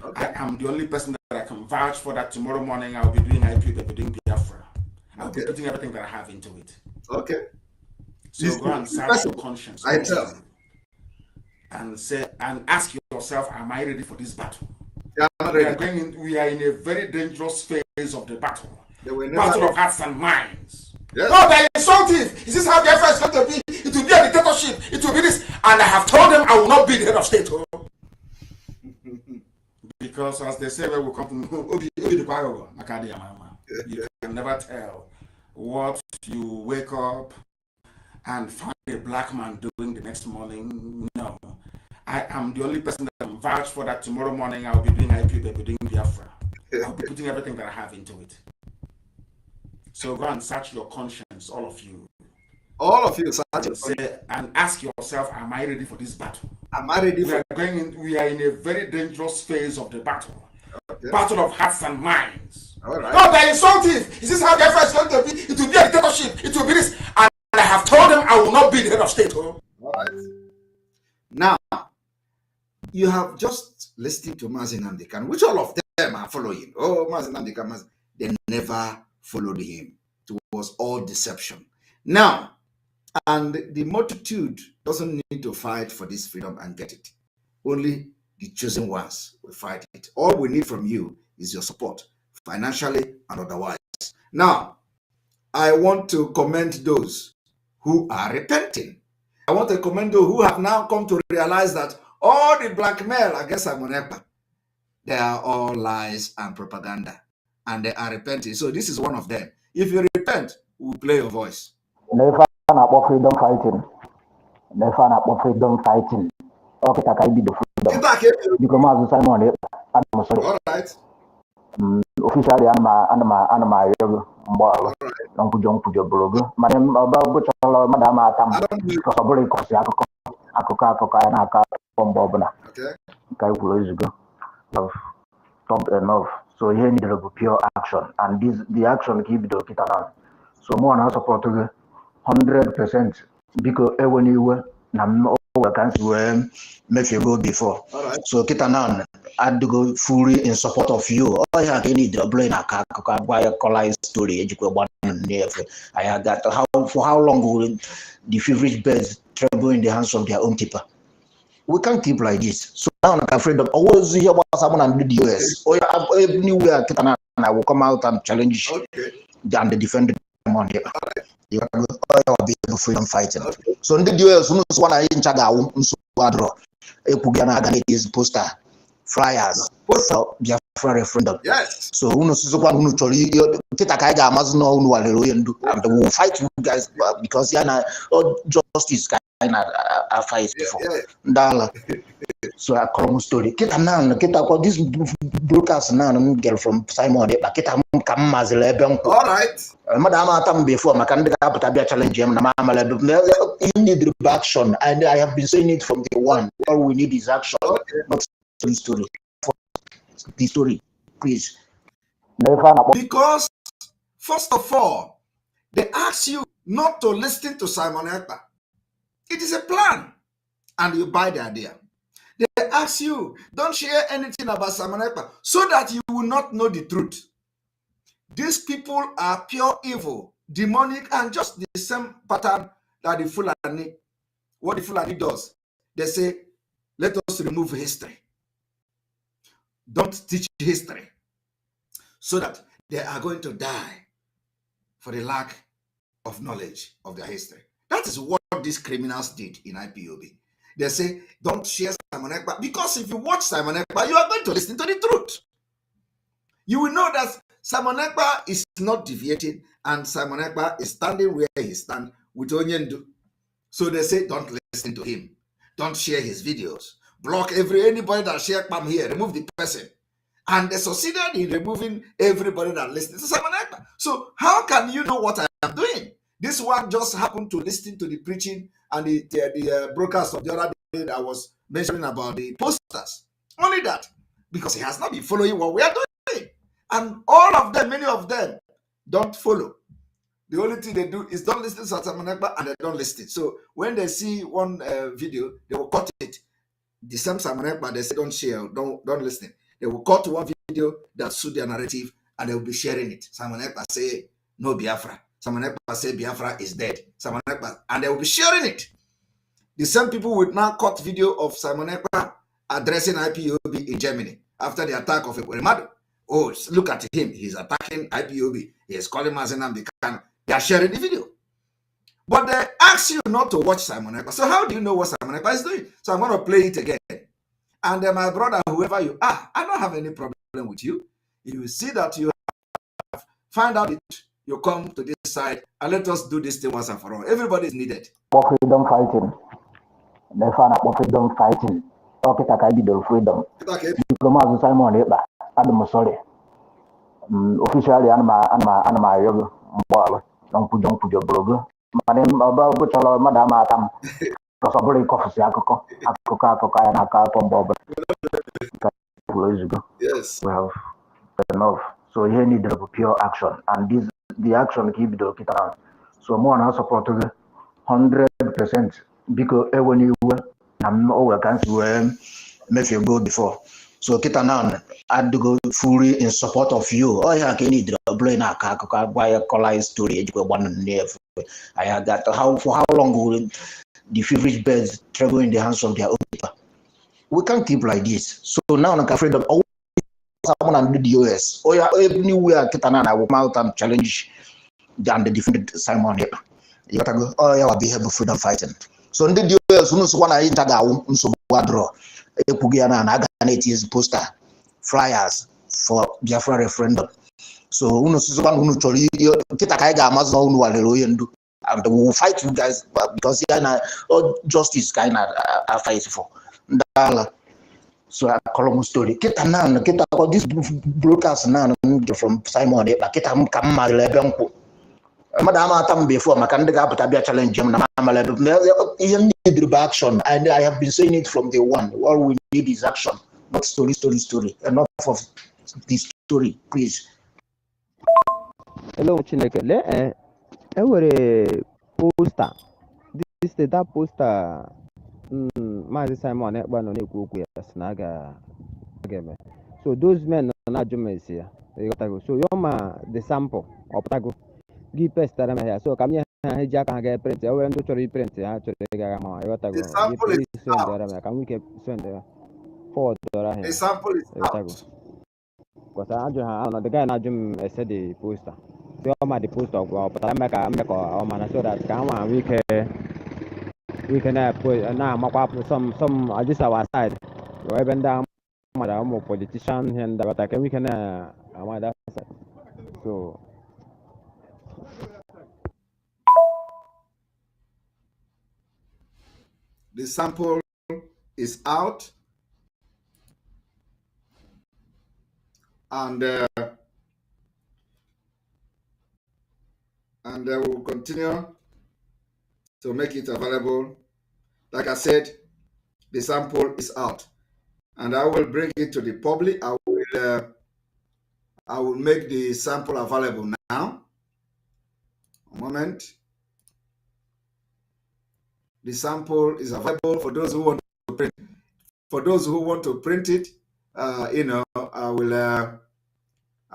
Okay. I am the only person that I can vouch for that tomorrow morning I'll be doing IP, I'll be doing Biafra. I'll be putting everything that I have into it. Okay. So go and search your conscience. I tell. And say and ask yourself, am I ready for this battle? Yeah, we are in a very dangerous phase of the battle. Battle of hearts and minds. Yes. No, they're insulting. Is this how the effort is going to be? It will be a dictatorship. It will be this. And I have told them I will not be the head of state. Oh. Because as they say, when we come to Obi the Pago, you can never tell what you wake up and find a black man doing the next morning. No. I am the only person that can vouch for that tomorrow morning I'll be doing IP, I'll be doing Biafra. I'll be putting everything that I have into it. So go and search your conscience, all of you. All of you, search and ask yourself, am I ready for this battle? Am I ready for we are in a very dangerous phase of the battle. Okay. Battle of hearts and minds. All right. No, they're insulting. Is this how the effort is going to be? It will be a dictatorship. It will be this. And I have told them I will not be the head of state. Oh. All right. Now, you have just listened to Mazi Nnamdi Kanu, which all of them are following. Oh, Mazi Nnamdi Kanu, they never followed him. It was all deception. Now, and the multitude doesn't need to fight for this freedom and get it. Only the chosen ones will fight it. All we need from you is your support, financially and otherwise. Now, I want to commend those who are repenting. I want to commend those who have now come to realize that all the blackmail against Simon Ekpa, they are all lies and propaganda, and they are repenting. So this is one of them. If you repent, we'll play your voice. Never about freedom fighting. Never about freedom fighting. Okay, that can be the freedom. Because Mazi Simon, I'm sorry. All right. Officially, I'm my yoga. Don't put your blog. Madam, about Madam Atam, because I believe Akuka, from Bobana. Okay. Top enough. So here need to pure action, and the action keep the kita. So more now support 100% because when you were can make you go before. Right. So kita now I had to go fully in support of you. Oh yeah, they need to blame a color story. I had that. For how long will the favorite birds travel in the hands of their own keeper? We can't keep like this. So now I'm afraid of always hear what someone and do the US. Or anywhere I will come out and challenge and defend them on here. You will be able freedom fighting. So in the US, one I in Chaga, is poster, flyers, for Biafra referendum. Yes. So who knows one who told you Kitakaga must know who and will fight you guys because justice I fight before. So I call story. Kita this broadcast now girl from Simon. Kita come Mazi lebem. All right. Madam Atam before my candidate to challenge him. You need action, and I have been saying it from the one. All we need is action, not story. The story, please. Because first of all, they ask you not to listen to Simon Ekpa. It is a plan, and you buy the idea. They ask you, don't share anything about Simon Ekpa, so that you will not know the truth. These people are pure evil, demonic, and just the same pattern that the Fulani, what the Fulani does. They say, let us remove history. Don't teach history, so that they are going to die for the lack of knowledge of their history. That is what these criminals did in IPOB. They say, don't share Simon Ekpa, because if you watch Simon Ekpa, you are going to listen to the truth. You will know that Simon Ekpa is not deviating, and Simon Ekpa is standing where he stands with Onyendu. So they say, don't listen to him. Don't share his videos. Block anybody that share Ekpa here. Remove the person. And they succeeded in removing everybody that listened to Simon Ekpa. So how can you know what I am doing? This one just happened to listen to the preaching and the broadcast of the other day that I was mentioning about the posters. Only that. Because he has not been following what we are doing. And all of them, many of them, don't follow. The only thing they do is don't listen to Simon Ekpa and they don't listen. So when they see one video, they will cut it. The same Simon Ekpa, they say don't share, don't listen. They will cut one video that suit their narrative and they will be sharing it. Simon Ekpa say no Biafra. Simon Ekpa say Biafra is dead. Simon Ekpa, and they will be sharing it. The same people will now cut video of Simon Ekpa addressing IPOB in Germany after the attack of Ekpa. Oh, look at him. He's attacking IPOB. He is calling Mazi Nnamdi Kanu. They are sharing the video. But they ask you not to watch Simon Ekpa. So how do you know what Simon Ekpa is doing? So I'm going to play it again. And my brother, whoever you are, I don't have any problem with you. If you see that you have find out it, you come to this side and let us do this thing once and for all. Everybody is needed. For freedom fighting. They found out freedom fighting. Okay, I did the freedom. Diplomat Simon Ekpa. I'm sorry. Officially, I'm my yoga. Don't put your blog. Madam, about which all Madam Atam. Possibly coffee, Yes. We have enough. So here need the pure action, and the action keep the kit around. So more now support 100% because when you I'm over can make you go before. So kita now I'd go fully in support of you. Oh yeah, can need the brain why a color story I had that for how long will the feverish birds travel in the hands of their own people? We can't keep like this. So now I'm afraid of someone and the US. Oh yeah, anywhere Kitana I will come out and challenge and the defended Simon Ekpa. You gotta go, oh yeah, I'll be here for freedom fighting. So in the US, who knows one I so draw a Pugiana and Aganate is poster flyers for Biafra referendum. So who knows one who told you Kitakaiga Amazon and do. And we will fight you guys because justice kind of fight for. So I call them story. Kita this broadcast now from Simon Ekpa. Kita come malebengku. Madam Atam before Makandega but I be a challenge him. You need action, and I have been saying it from day one. All we need is action, not story. Enough of this story, please. Hello, Chineke. Enwere posta that posta Mazi Simon Ekpa nọ na-ekwu okwu ya si na a ga-eme. So those men nọ na-ajụ m esi ya. So yọọ ma the sample ọpụtago gị pestara m ya. So ka m nye ha eji aka ha ga-eprint ya. O nwere ndị chọrọ iprint ha chọrọ ịgaga ma ịghọtago gị sendara m ya ka m nwike sendara forward dọrọ ha. The sample is out. Because ajụ ha the guy na-ajụ m ese the poster. So the post of so that we can put now some just our side. Even down madam politician and what we can that side. So the sample is out, and we'll continue to make it available. Like I said, the sample is out, and I will bring it to the public. I will make the sample available now. A moment. The sample is available for those who want to print. For those who want to print it, I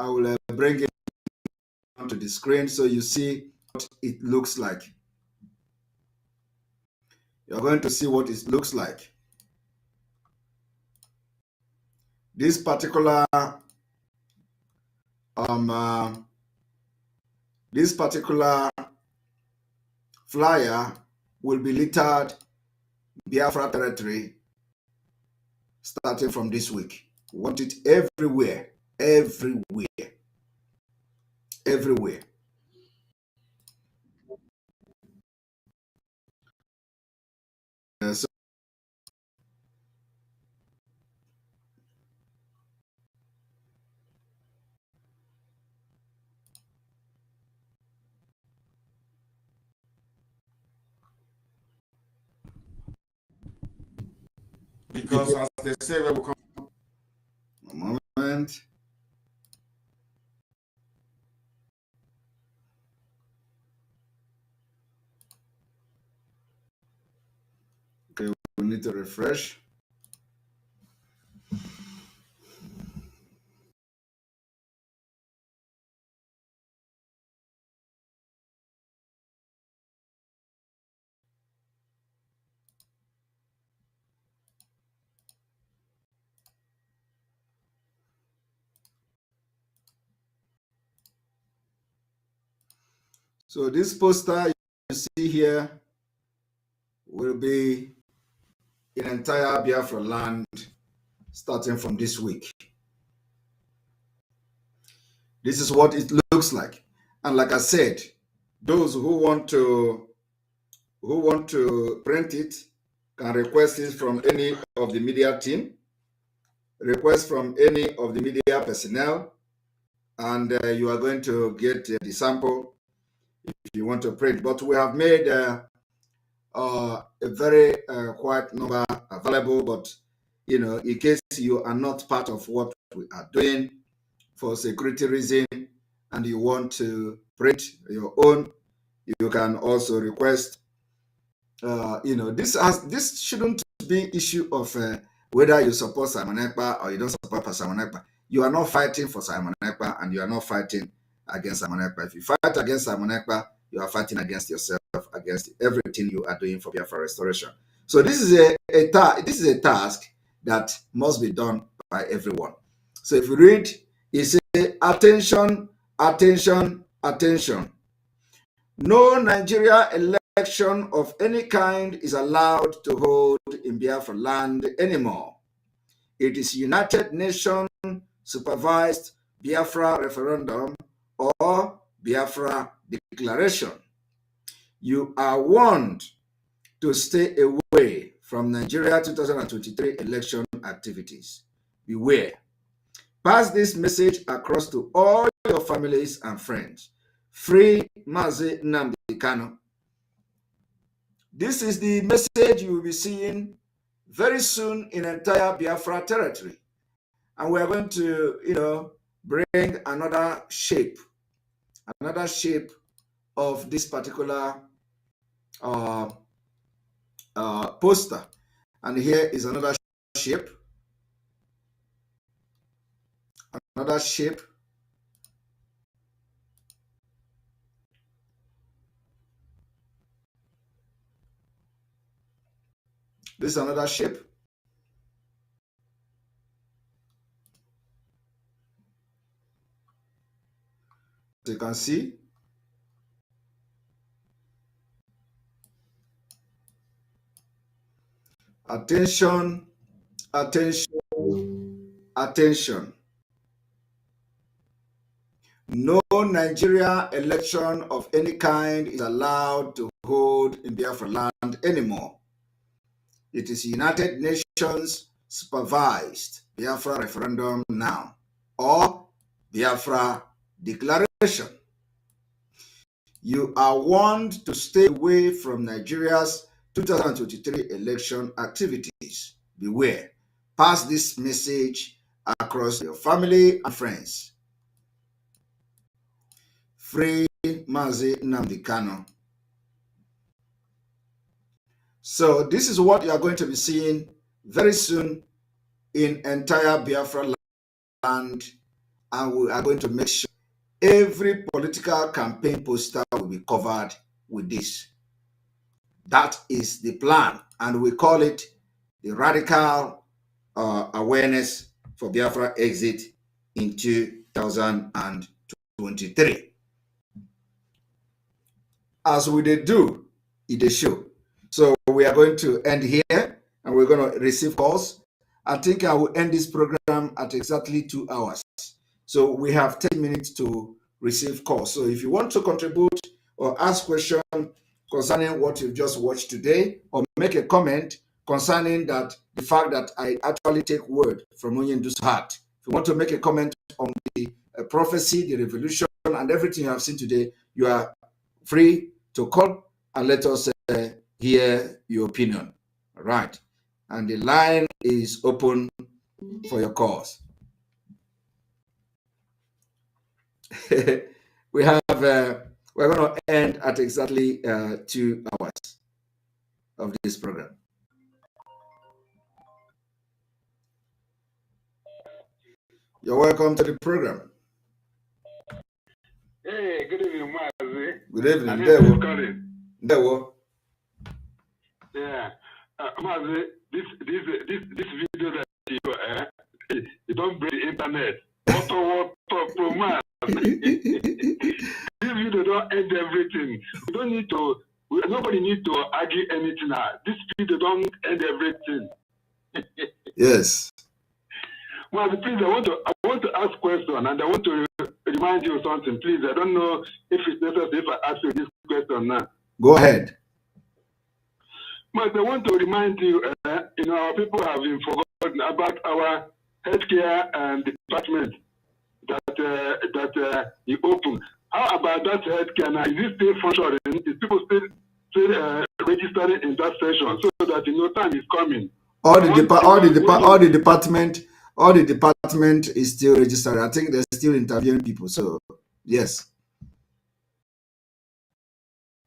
will bring it onto the screen so you see what it looks like. You're going to see what it looks like. This particular flyer will be littered Biafra territory starting from this week. We want it everywhere. everywhere. Because as they say, we will come. A moment. Okay, we need to refresh. So this poster you see here will be in entire Biafra land starting from this week. This is what it looks like. And like I said, those who want to print it can request it from any of the media team, request from any of the media personnel, and you are going to get the sample if you want to print. But we have made a very quite number available, but in case you are not part of what we are doing for security reason and you want to print your own, you can also request. This shouldn't be issue of whether you support Simon Ekpa or you don't support Simon Ekpa. You are not fighting for Simon Ekpa and you are not fighting against Simon Ekpa. If you fight against Simon Ekpa, you are fighting against yourself, against everything you are doing for Biafra restoration. So this is a task that must be done by everyone. So if you read, it says, attention, attention, attention. No Nigeria election of any kind is allowed to hold in Biafra land anymore. It is United Nations supervised Biafra referendum or Biafra declaration. You are warned to stay away from Nigeria 2023 election activities. Beware. Pass this message across to all your families and friends. Free Mazi Nnamdi Kanu. This is the message you will be seeing very soon in entire Biafra territory. And we are going to, bring another shape of this particular poster. And here is another shape. Another shape. This is another shape. As you can see. Attention, attention, attention. No Nigeria election of any kind is allowed to hold in Biafra land anymore. It is United Nations supervised Biafra referendum now or Biafra declaration. You are warned to stay away from Nigeria's 2023 election activities. Beware. Pass this message across your family and friends. Free Mazi Nnamdi Kanu. So this is what you are going to be seeing very soon in entire Biafra land, and we are going to make sure every political campaign poster will be covered with this. That is the plan, and we call it the radical awareness for Biafra exit in 2023. As we did do, it show. So we are going to end here, and we're going to receive calls. I think I will end this program at exactly 2 hours. So we have 10 minutes to receive calls. So if you want to contribute or ask questions concerning what you've just watched today, or make a comment concerning that the fact that I actually take word from Onyendu's heart. If you want to make a comment on the prophecy, the revolution, and everything you have seen today, you are free to call and let us hear your opinion. All right. And the line is open for your calls. We have we're going to end at exactly 2 hours of this program. You're welcome to the program. Hey, good evening, Mazi. Good evening. Dewo. Yeah, Mazi, this video that you don't break the internet. What man? This video don't end everything. We don't need to. Nobody need to argue anything. This video don't end everything. Yes. Well, please, I want to ask question, and I want to remind you of something. Please, I don't know if it's necessary if I ask you this question now. Go ahead. But I want to remind you, our people have been forgotten about our healthcare department that you opened. How about that healthcare now? Is it still functioning? Is people still registering in that session so that time is coming? All the department is still registered. I think they're still interviewing people. So yes.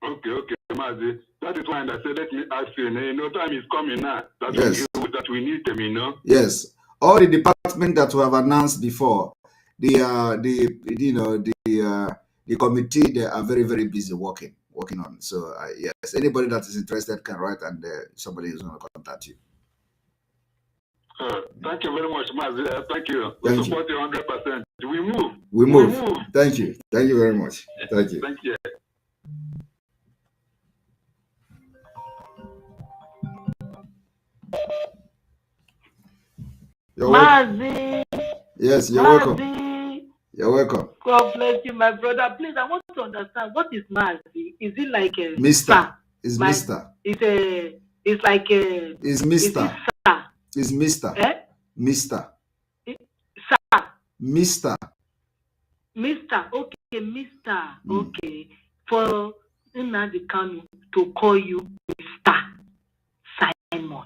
Okay, Mazi. That is why I said let me ask you. Time is coming now that we need them. Yes. All the department that we have announced before, the committee, they are very, very busy working on. So yes, anybody that is interested can write, and somebody is going to contact you. Thank you very much, Mazi. Thank you. We support you 100%. We move. Thank you. Thank you very much. Thank you. Thank you. Mazi. Yes, you're welcome. You're welcome. God bless you, my brother. Please, I want to understand, what is Mazi? Is it like a Mister? Is Mister? It's like a. Is Mister? Is Mister? Mister. Sir. Mister. Mister. Okay, Mister. Okay. For Nnamdi Kanu to call you Mr. Simon.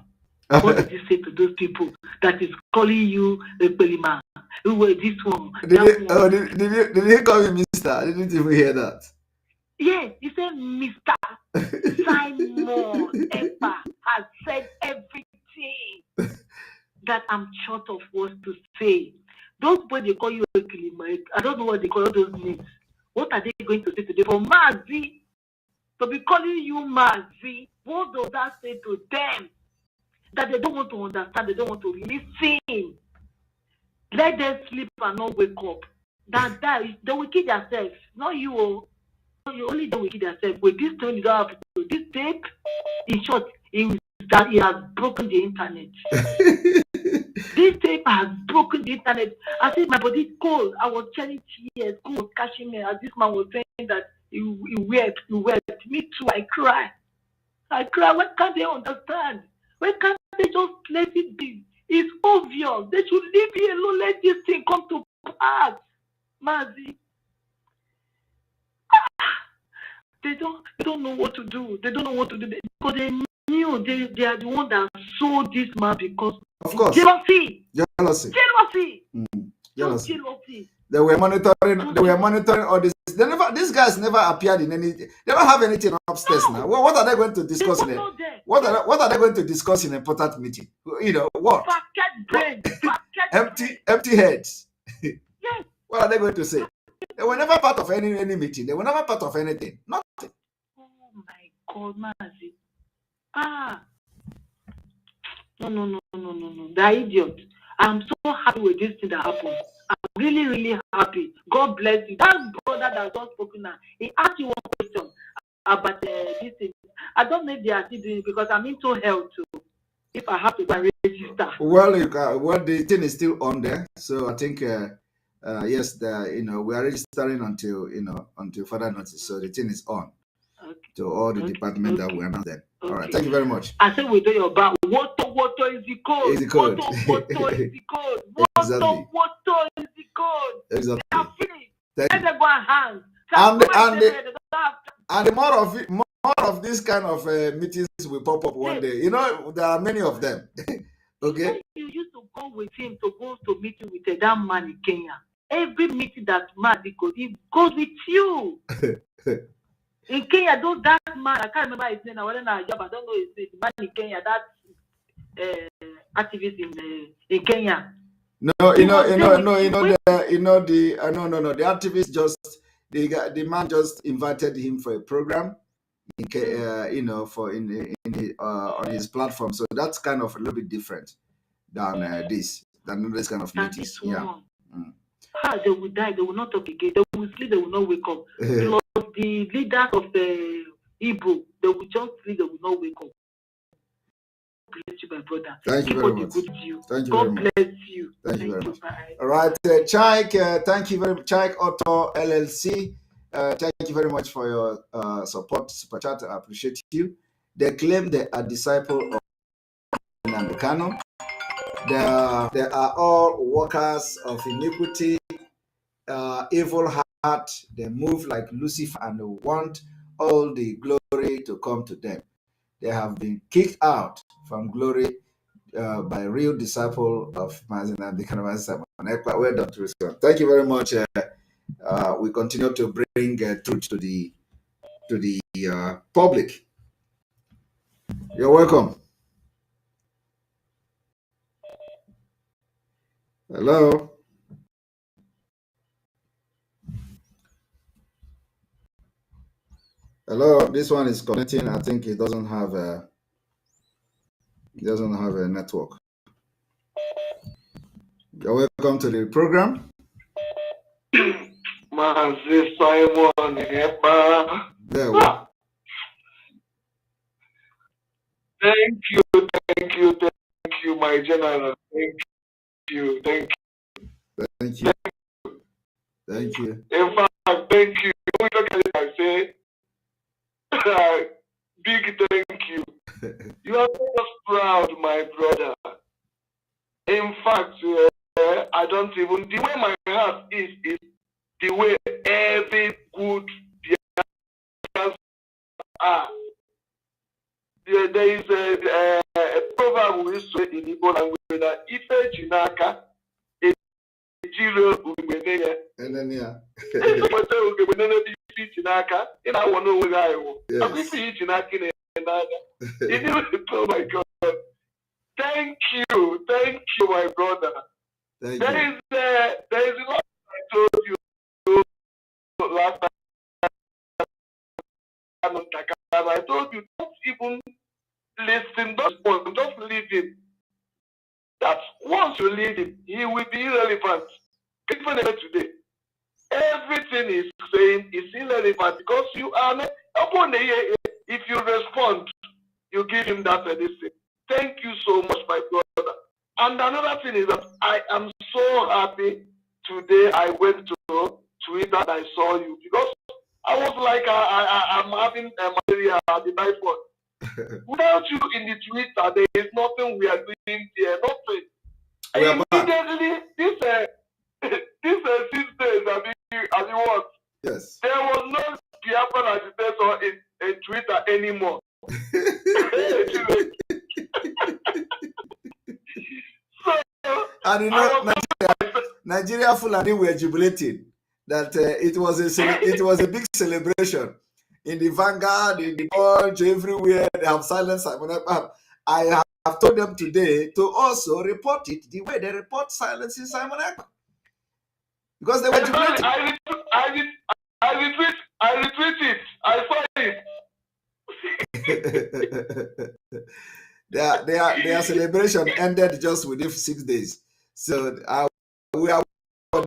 What did you say to those people that is calling you a Pelima? Who were this one? Did he call you Mister? I didn't even hear that. Yes, he said Mr. Simon Ekpa has said everything that I'm short of words to say. Those boys they call you a Pelima, I don't know what they call those names. What are they going to say today for Mazi? To be calling you Mazi, what does that say to them? That they don't want to understand, they don't want to listen. Let them sleep and not wake up. That they will kill themselves. Not you. You only they will kill themselves. With this thing, you don't have to do this tape. In short, that he has broken the internet. This tape has broken the internet. I said my body cold. I was shedding tears. God was catching me as this man was saying that he wept. Me too. I cry. Why can't they understand? Why can't they just let it be? It's obvious. They should leave me alone. Let this thing come to pass. Mazi. They don't know what to do. They don't know what to do. Because they knew they are the one that sold this man because of course. Jealousy. Jealousy. They were monitoring all this. These guys never appeared in any. They don't have anything upstairs now. What are they going to discuss in it? What are they going to discuss in an important meeting? What? Empty heads. Yes. What are they going to say? They were never part of any meeting. They were never part of anything. Nothing. Oh my God, Mazi. No. They're idiots. I'm so happy with this thing that happened. I'm really, really happy. God bless you. That brother that was spoken now, he asked you one question about this thing. I don't know if they are still doing it because I'm into health too. If I have to go and register. Well, the thing is still on there. So I think yes, we are registering until further notice. So the thing is on to all the departments that we are not there. All right, thank you very much. I said we do your back. What is the code? Is the code. What is the code? Exactly. What is the code? Exactly. They are finished. Thank Let you. them go and hang. And the more of this kind of meetings will pop up one day. There are many of them. Okay. You used to go with him to go to meeting with that man in Kenya. Every meeting that Mazi goes, he goes with you. In Kenya, that man, I can't remember his name. I don't know his name. The man in Kenya, that activist in Kenya. No, the activist the man just invited him for a program, on his platform. So that's kind of a little bit different than this kind of meetings. Yeah. They will die. They will not talk again. They will sleep. They will not wake up. Plus the leaders of the Igbo, they will just sleep. They will not wake up. Bless you, my brother. Thank you very much. Thank you very much. God bless you. Thank you very much. All right, Chaik, thank you very much. Chaik Auto LLC, thank you very much for your support, super chat. I appreciate you. They claim they are disciples of Nnamdi Kanu. They are all workers of iniquity, evil heart. They move like Lucifer and want all the glory to come to them. They have been kicked out from glory by real disciple of Mazi Nnamdi Kanu. Ekpa, well done to respond. Thank you very much. We continue to bring truth to the public. You're welcome. Hello. Hello. This one is connecting. I think it doesn't have a network. You're welcome to the program. Mazi Simon Ekpa. There we go. Thank you, my general. Thank you. In fact, thank you. I say, big thank you. You are just proud, my brother. In fact, I don't even, the way my heart is the way every good are. There is a proverb we say in Igbo language that Ife Chinaka Ejiro Ubeneye. And then Yes. Oh my God. Thank you, my brother. There is a lot I told you last time. I told you, don't even listen, just leave him. That once you leave him, he will be irrelevant. Even today, everything he's saying is irrelevant because you are not upon the year. If you respond, you give him that anything. Thank you so much, my brother. And another thing is that I am so happy today. I went to Twitter and I saw you because I was like, I'm having a malaria at the night one. Without you in the Twitter, there is nothing we are doing here, nothing. Immediately, this 6 days as you want. Yes. There was no Biafran agitator in Twitter anymore. And Nigeria Fulani were jubilating that it was a big celebration in the Vanguard, in the Punch, everywhere. They have silenced Simon Ekpa. I have told them today to also report it the way they report silencing Simon Ekpa, because they were jubilating. I retweet it. I saw it. Their celebration ended just within 6 days. So we are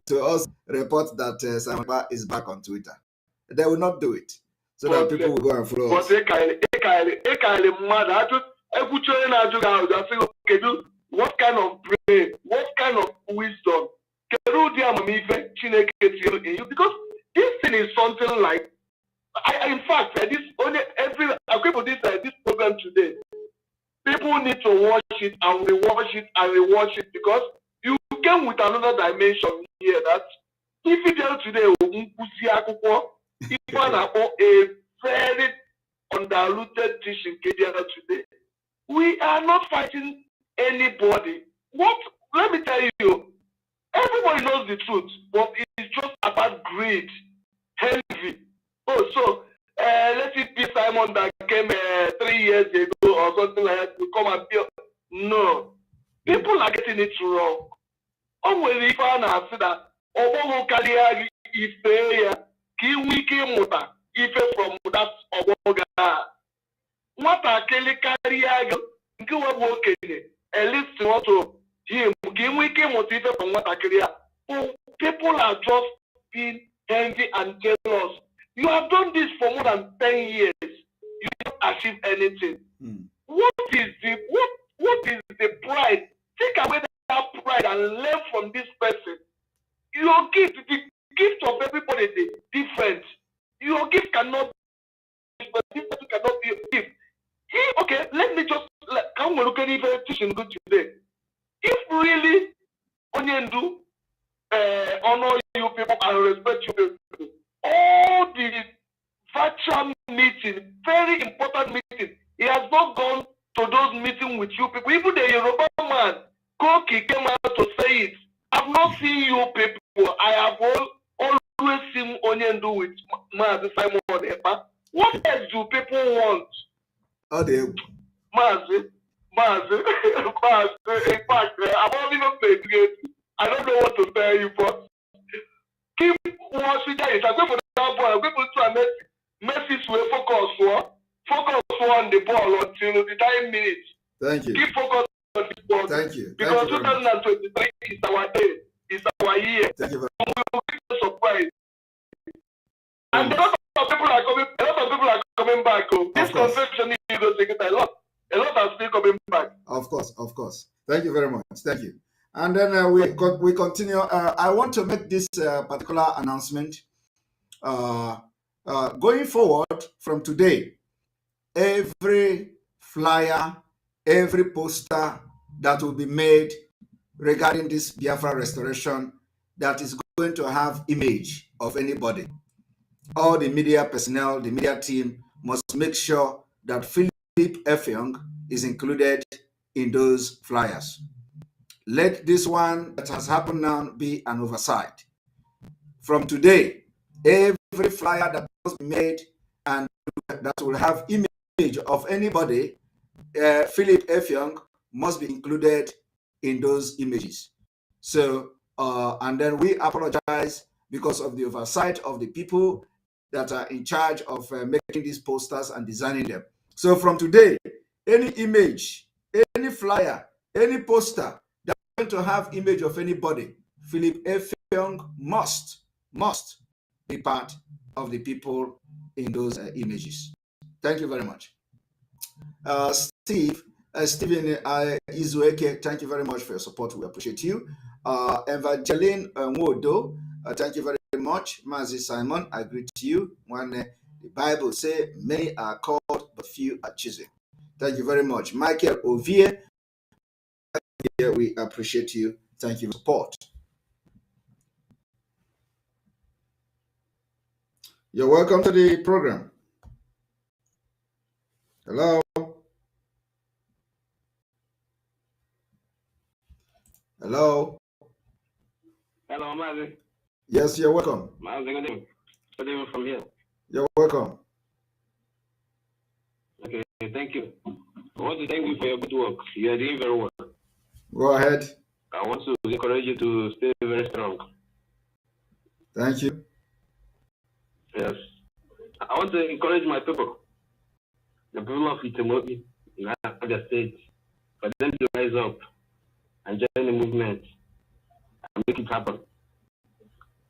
to also report that Simon Ekpa is back on Twitter. They will not do it, so that people will go and follow us. What kind of brain, what kind of wisdom Because this thing is something like, in fact, this only this program today, people need to watch it and rewatch it and rewatch it, because you came with another dimension here that if you tell today, even a very undiluted teaching today, we are not fighting anybody. Let me tell you, everybody knows the truth, but it's just about greed, envy. Oh, so let's see, Simon that came 3 years ago or something like that to come and build. No, people are getting it wrong. Always if I say that, Obo Kalia Ife Ki Wiki Muta Ife from that Oboga. What are Kelly Karia? Go working. At least want to him. Ki Wiki Muta from what I Kalia. People are just being envy and jealous. You have done this for more than 10 years. You don't achieve anything. What is the pride? Take away that pride and learn from this person. Your gift, the gift of everybody is different. Your gift cannot be, but this person cannot be a gift. Okay, let me just come look at the teaching good today. If really Onyendu honor you people and respect you people, all the virtual meeting, very important meeting, he has not gone to those meetings with you people. Even the Yoruba man, Koki, came out to say it. I've not seen you people. I have always seen Onyendu with Mazi Simon Ekpa. What else do people want? Mazi, in fact, I'm not even playing it. I don't know what to tell you, but keep watching that. I'm going for that ball. I'm going to try Messi to focus on the ball until the 9 minutes. Thank you. Keep focus on this ball. Thank you. Because 2023 is our day. It's our year. Thank you very much. We will be surprised. And a lot of people are coming back. This conversation is going to take a lot. A lot are still coming back. Of course. Thank you very much. Thank you. And then we continue. I want to make this particular announcement. Going forward from today, every flyer, every poster that will be made regarding this Biafra restoration that is going to have image of anybody, all the media personnel, the media team must make sure that Philip Effiong is included in those flyers. Let this one that has happened now be an oversight. From today, every flyer that was made and that will have image of anybody, Philip Effiong must be included in those images. So, and then we apologize because of the oversight of the people that are in charge of making these posters and designing them. So from today, any image, any flyer, any poster that's going to have image of anybody, Philip Effiong must be part of the people in those images. Thank you very much. Stephen Izueke, thank you very much for your support. We appreciate you. Evangeline Nwodo, thank you very much. Mazi Simon, I greet you. When the Bible says, many are called, but few are chosen. Thank you very much. Michael Ovie, we appreciate you. Thank you for support. You're welcome to the program. Hello. Hello, Mazi. Yes, you're welcome. Mazi, good evening from here. You're welcome. Okay, thank you. I want to thank you for your good work. You are doing very well. Go ahead. I want to encourage you to stay very strong. Thank you. Yes. I want to encourage my people, the people of Itemobi in Abia State, for them to rise up and join the movement and make it happen.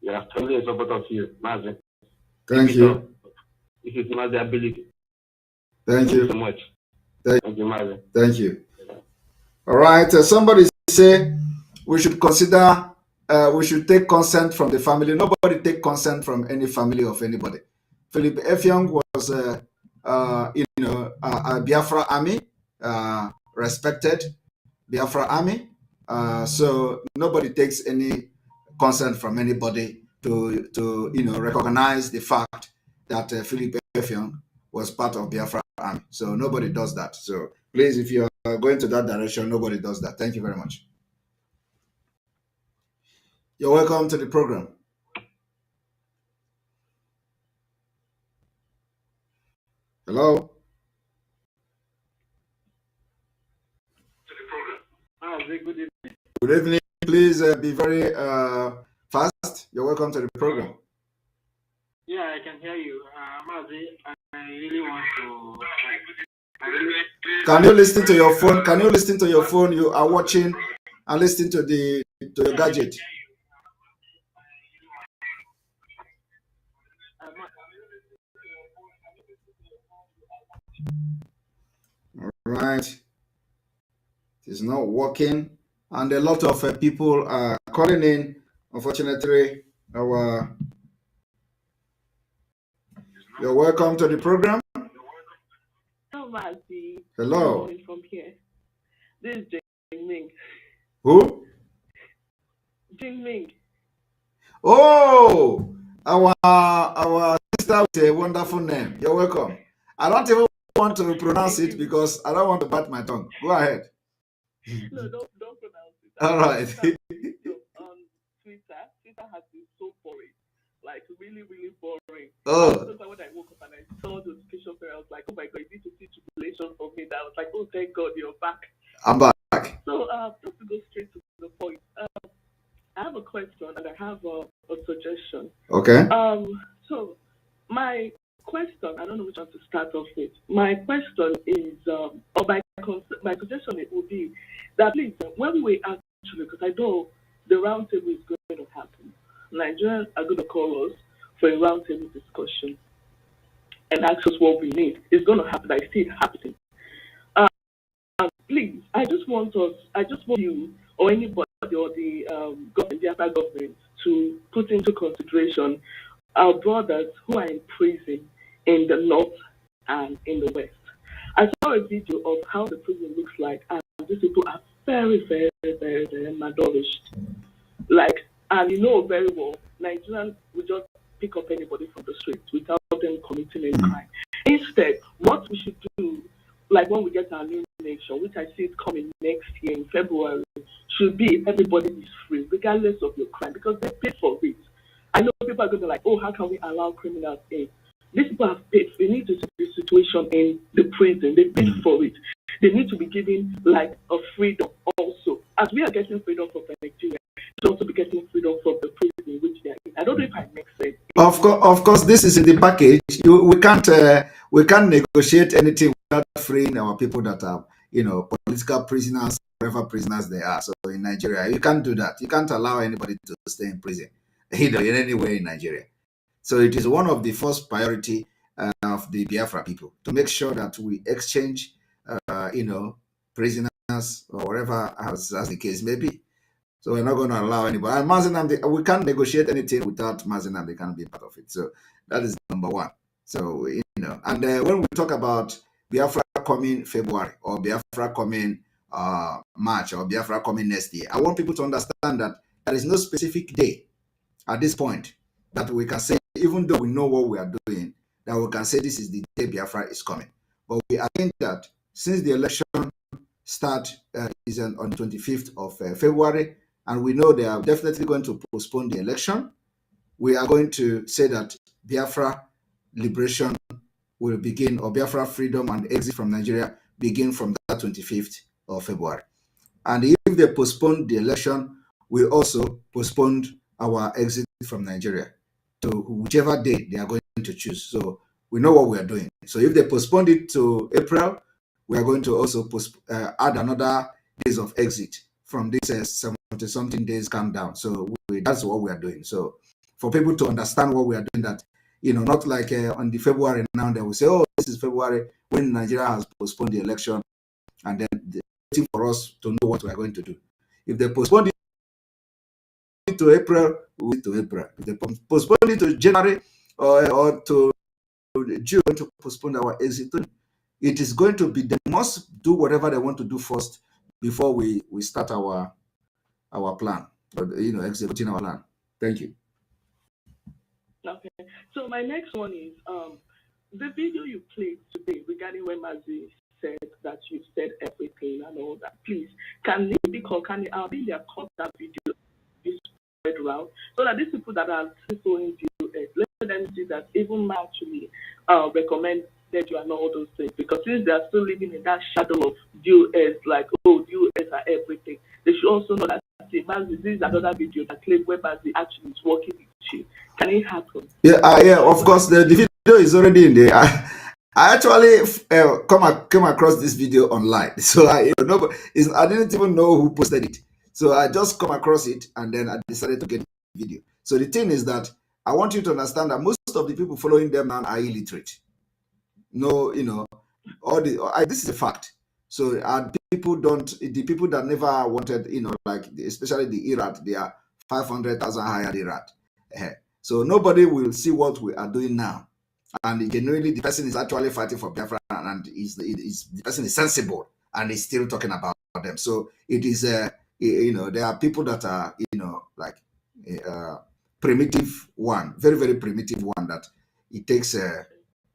We are totally in support of you, Mazi. Thank you. This is not the ability. Thank you so much. Thank you, Mazi. Thank you. All right. Somebody say we should consider we should take consent from the family. Nobody take consent from any family of anybody. Philip Effiong was, a Biafra army, respected Biafra army. So nobody takes any consent from anybody to recognize the fact that Philip Effiong was part of Biafra army. So nobody does that. So please, if you are going to that direction, nobody does that. Thank you very much. You're welcome to the program. Hello. Good evening. Good evening. Please be very fast. You're welcome to the program. Yeah, I can hear you. Mazi, I really want to. Can you listen to your phone? Can you listen to your phone? You are watching and listening to your gadget. All right. It's not working, and a lot of people are calling in. Unfortunately, you're welcome to the program. Hello, Mazi. Hello. From here. This is Jing Ming. Who? Jing Ming. Oh, our sister with a wonderful name. You're welcome. I don't even want to pronounce it because I don't want to bite my tongue. Go ahead. No, don't pronounce it. All right. On Twitter has been so boring. Like really, really boring. Oh. When I woke up and I saw the notification, I was like, oh my God, you need to see tribulation from me. I was like, oh, thank God you're back. I'm back. So just to go straight to the point, I have a question and I have a suggestion. Okay. So my question, I don't know which one to start off with. My question is, or my suggestion it would be that please, when we actually, because I know the roundtable is going to happen, Nigerians are going to call us for a roundtable discussion and ask us what we need. It's going to happen. I see it happening. Please, I just want you or anybody or the government, the other government, to put into consideration our brothers who are in prison in the north and in the west. I saw a video of how the prison looks like, and these people are very, very, very, very malnourished. Like, and you know very well, Nigerians will just pick up anybody from the streets without them committing any crime. Instead, what we should do, like when we get our new nation, which I see is coming next year in February, should be everybody is free, regardless of your crime, because they paid for it. I know people are going to be like, oh, how can we allow criminals in? These people have paid. They need to see the situation in the prison. They paid for it. They need to be given like a freedom also. As we are getting freedom from Nigeria, should also be getting freedom from the prison in which they are in. I don't know if I make sense. Of course, this is in the package. We can't negotiate anything without freeing our people that are, political prisoners, whatever prisoners they are. So in Nigeria, you can't do that. You can't allow anybody to stay in prison, in any way in Nigeria. So it is one of the first priority of the Biafra people to make sure that we exchange, prisoners or whatever as the case may be. So we're not going to allow anybody. And Mazi Nnamdi, we can't negotiate anything without Mazi Nnamdi can be part of it. So that is number one. So, and when we talk about Biafra coming February or Biafra coming March or Biafra coming next year, I want people to understand that there is no specific day at this point that we can say, even though we know what we are doing, that we can say this is the day Biafra is coming. But I think that since the election start is on the 25th of February, and we know they are definitely going to postpone the election, we are going to say that Biafra liberation will begin, or Biafra freedom and exit from Nigeria begin from that 25th of February. And if they postpone the election, we also postpone our exit from Nigeria to whichever date they are going to choose. So we know what we are doing. So if they postpone it to April, we are going to also add another days of exit from this 70-something days countdown. So that's what we are doing. So for people to understand what we are doing, that, not like on the February now, they will say, oh, this is February when Nigeria has postponed the election, and then they're waiting for us to know what we are going to do. If they postpone it to April, we'll wait to April. If they postpone it to January or to June to postpone our exit, it is going to be, they must do whatever they want to do first before we start our plan, executing our plan. Thank you. Okay. So my next one is the video you played today regarding when Mazi said that you said everything and all that. Please, can it be called? Can it be their cut that video be spread around so that these people that are following you, let them see that even actually recommend that you are not all those things, because since they are still living in that shadow of US, like, oh, US are everything, they should also know that Mazi, this is another video that claims where Mazi actually is working with you. Can it happen? Yeah, of course, the video is already in there. I actually came across this video online, so I didn't even know who posted it. So I just come across it, and then I decided to get the video. So the thing is that I want you to understand that most of the people following them now are illiterate. No, this is a fact. So the people that never wanted, especially the Iraq, they are 500,000 higher the Iraq. So nobody will see what we are doing now. And genuinely, the person is actually fighting for Biafra, and the person is sensible and is still talking about them. So it is, there are people that are, primitive one, very, very primitive one, that it takes the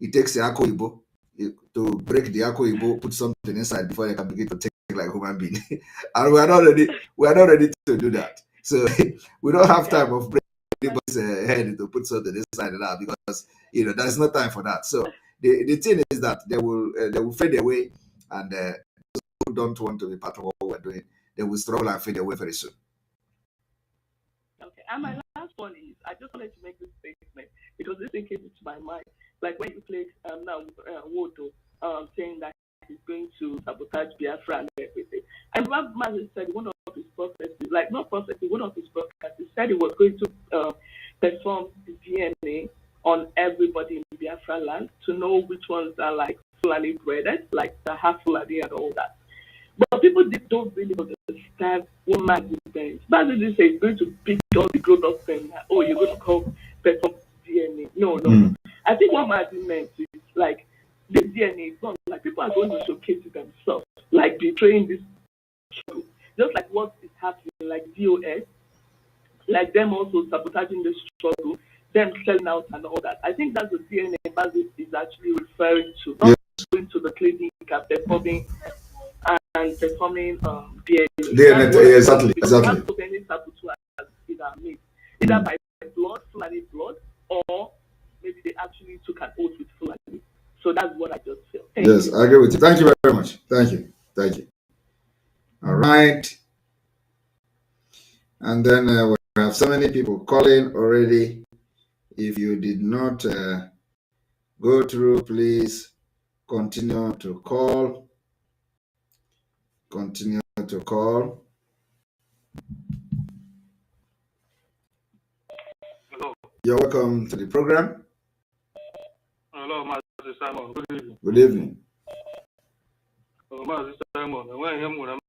Akoibo to break the Akoibo, put something inside before they can begin to take like human being. And we are not ready to do that. So we don't have time of breaking anybody's head to put something inside now, because there is no time for that. So the thing is that they will fade away, and those who don't want to be part of what we're doing, they will struggle and fade away very soon. Okay, and my last one is, I just wanted to make this statement because this thing came into my mind. Like when you played now Wodo saying that he's going to sabotage Biafra and everything. And what Mazi said, one of his prophecies, like not prophecy, one of his prophecies, he said he was going to perform the DNA on everybody in Biafra land to know which ones are like Fulani breded, like the half Fulani and all that. But people don't really understand what Mazi means. Mazi didn't say he's going to pick all the grown ups and, oh, you're going to come perform DNA. No. I think what Mazi meant is like this DNA is not like people are going to showcase themselves, like betraying this struggle. Just like what is happening, like DOS, like them also sabotaging the struggle, them selling out and all that. I think that's what DNA Mazi is actually referring to, not going to the clinic and performing DNA. Exactly. Either by blood, Fulani blood, or maybe they actually took an oath with Fulani. So that's what I just feel. Thank you. I agree with you. Thank you very much. Thank you. All right. And then we have so many people calling already. If you did not go through, please continue to call. Continue to call. Hello. You're welcome to the program. Hello, Mazi Simon. Good evening. Good evening. Mazi Simon, when him when I'm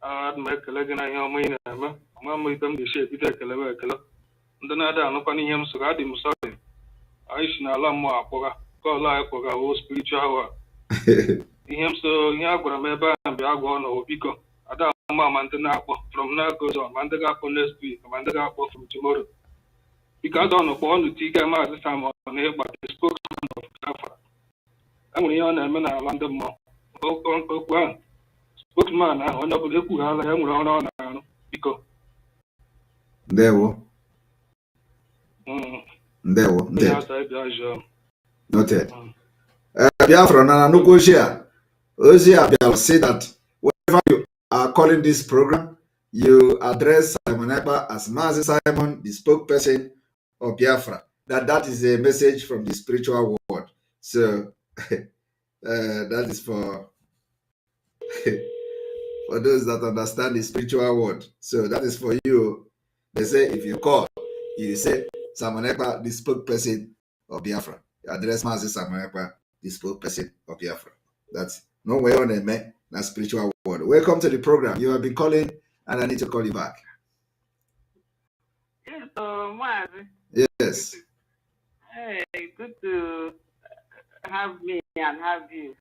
I'd make a leg and I am in a mamma them the shape, you take a level. And then I don't know any him so I didn't sorry. I should not allow more call like for our spiritual. Him so yeah, but I'm ever and be going or because I don't mamma and then from now goes on, and the gap on next week, and the gap from tomorrow. Because on the phone to take a Mazi Simon on here, but the spokesman of Biafra. I'm only on a man around the mall. Oh, spokesman, I want to put him around because there were. Noted. Biafra na Nukoshia. Ozia Biafra say that whenever you are calling this program, you address Simon Ekpa as Mazi Simon, the spokesperson of Biafra. That is a message from the spiritual world. So that is for for those that understand the spiritual world. So that is for you. They say if you call, you say Simon Ekpa, the spokesperson of Biafra. You address Mazi Simon Ekpa, the spokesperson of Biafra. That's no way on a man, that spiritual world. Welcome to the program. You have been calling, and I need to call you back. Mazi. Yes. Hey, good to have me and have you.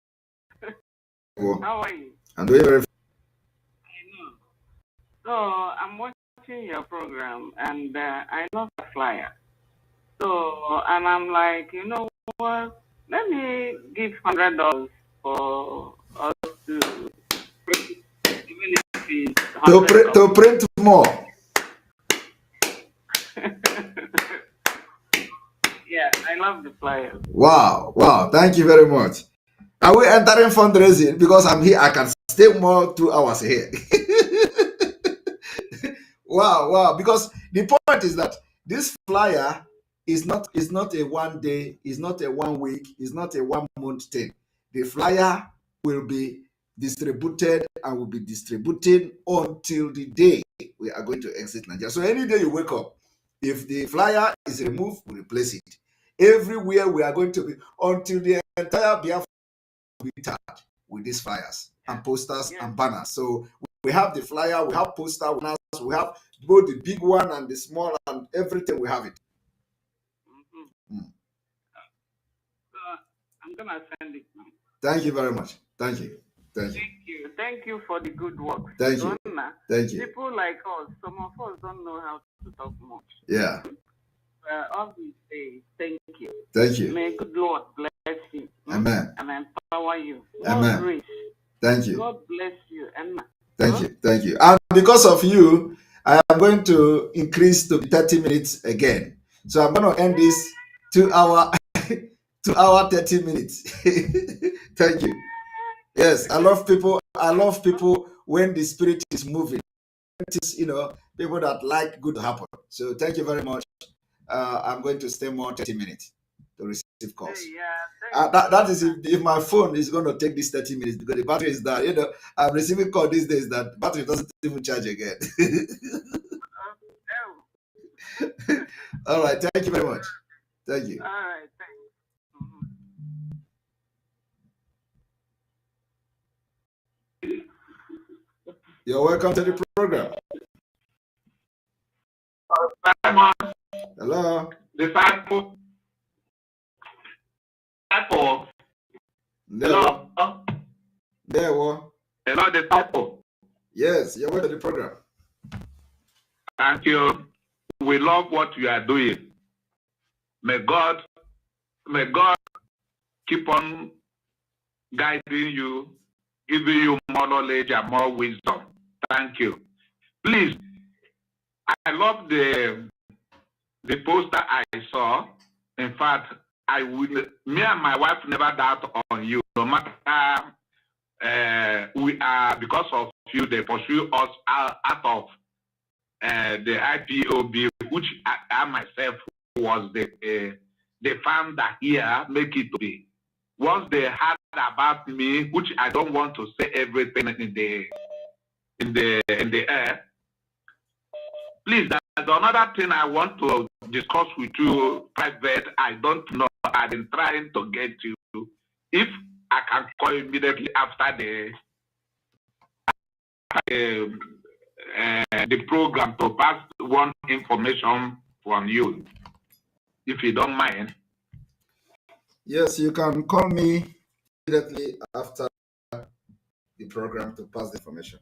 Well, How are you? I'm doing very. I know. So I'm watching your program, and I love the flyer. So, and I'm like, you know what? Let me give $100 for us to print, even if it's To 100 to print more. Yeah, I love the flyers. Wow, wow! Thank you very much. Are we entering fundraising? Because I'm here, I can stay more 2 hours here. Wow, wow! Because the point is that this flyer is not a 1 day, is not a 1 week, is not a 1 month thing. The flyer will be distributed and will be distributing until the day we are going to exit Nigeria. So any day you wake up, if the flyer is removed, we replace it. Everywhere we are going to be until the entire Biafra will be tagged with these flyers and posters and banners. So we have the flyer, we have poster, we have both the big one and the small and everything. We have it. I'm gonna send it now. Thank you very much. Thank you. Thank you. Thank you. Thank you for the good work. Thank you. Thank you. People like us, some of us don't know how to talk much. Yeah. All we say is thank you. Thank you. May good Lord bless you. Amen. And empower you. Amen. More grace. Thank you. God bless you. Amen. Thank you. Thank you. And because of you, I am going to increase to 30 minutes again. So I'm going to end this 2 hour 2 hour 30 minutes. Thank you. Yes, I love people. I love people when the spirit is moving. It is, people that like good to happen. So thank you very much. I'm going to stay more 30 minutes to receive calls. That is if my phone is going to take this 30 minutes because the battery is down. I'm receiving call these days that battery doesn't even charge again. All right. Thank you very much. Thank you. All right. Thanks. You're welcome to the program. Hello. Disciple. Hello. Hello, disciple. Yes, you're welcome to the program. Thank you. We love what you are doing. May God keep on guiding you, giving you more knowledge and more wisdom. Thank you. Please, I love the poster I saw. In fact, me and my wife never doubt on you. No matter we are, because of you, they pursue us out of the IPOB, which I myself was the founder here, make it to be. Once they heard about me, which I don't want to say everything in the air. Please, there's another thing I want to discuss with you, private. I don't know. I've been trying to get you. If I can call immediately after the program to pass one information from you, if you don't mind. Yes, you can call me immediately after the program to pass the information.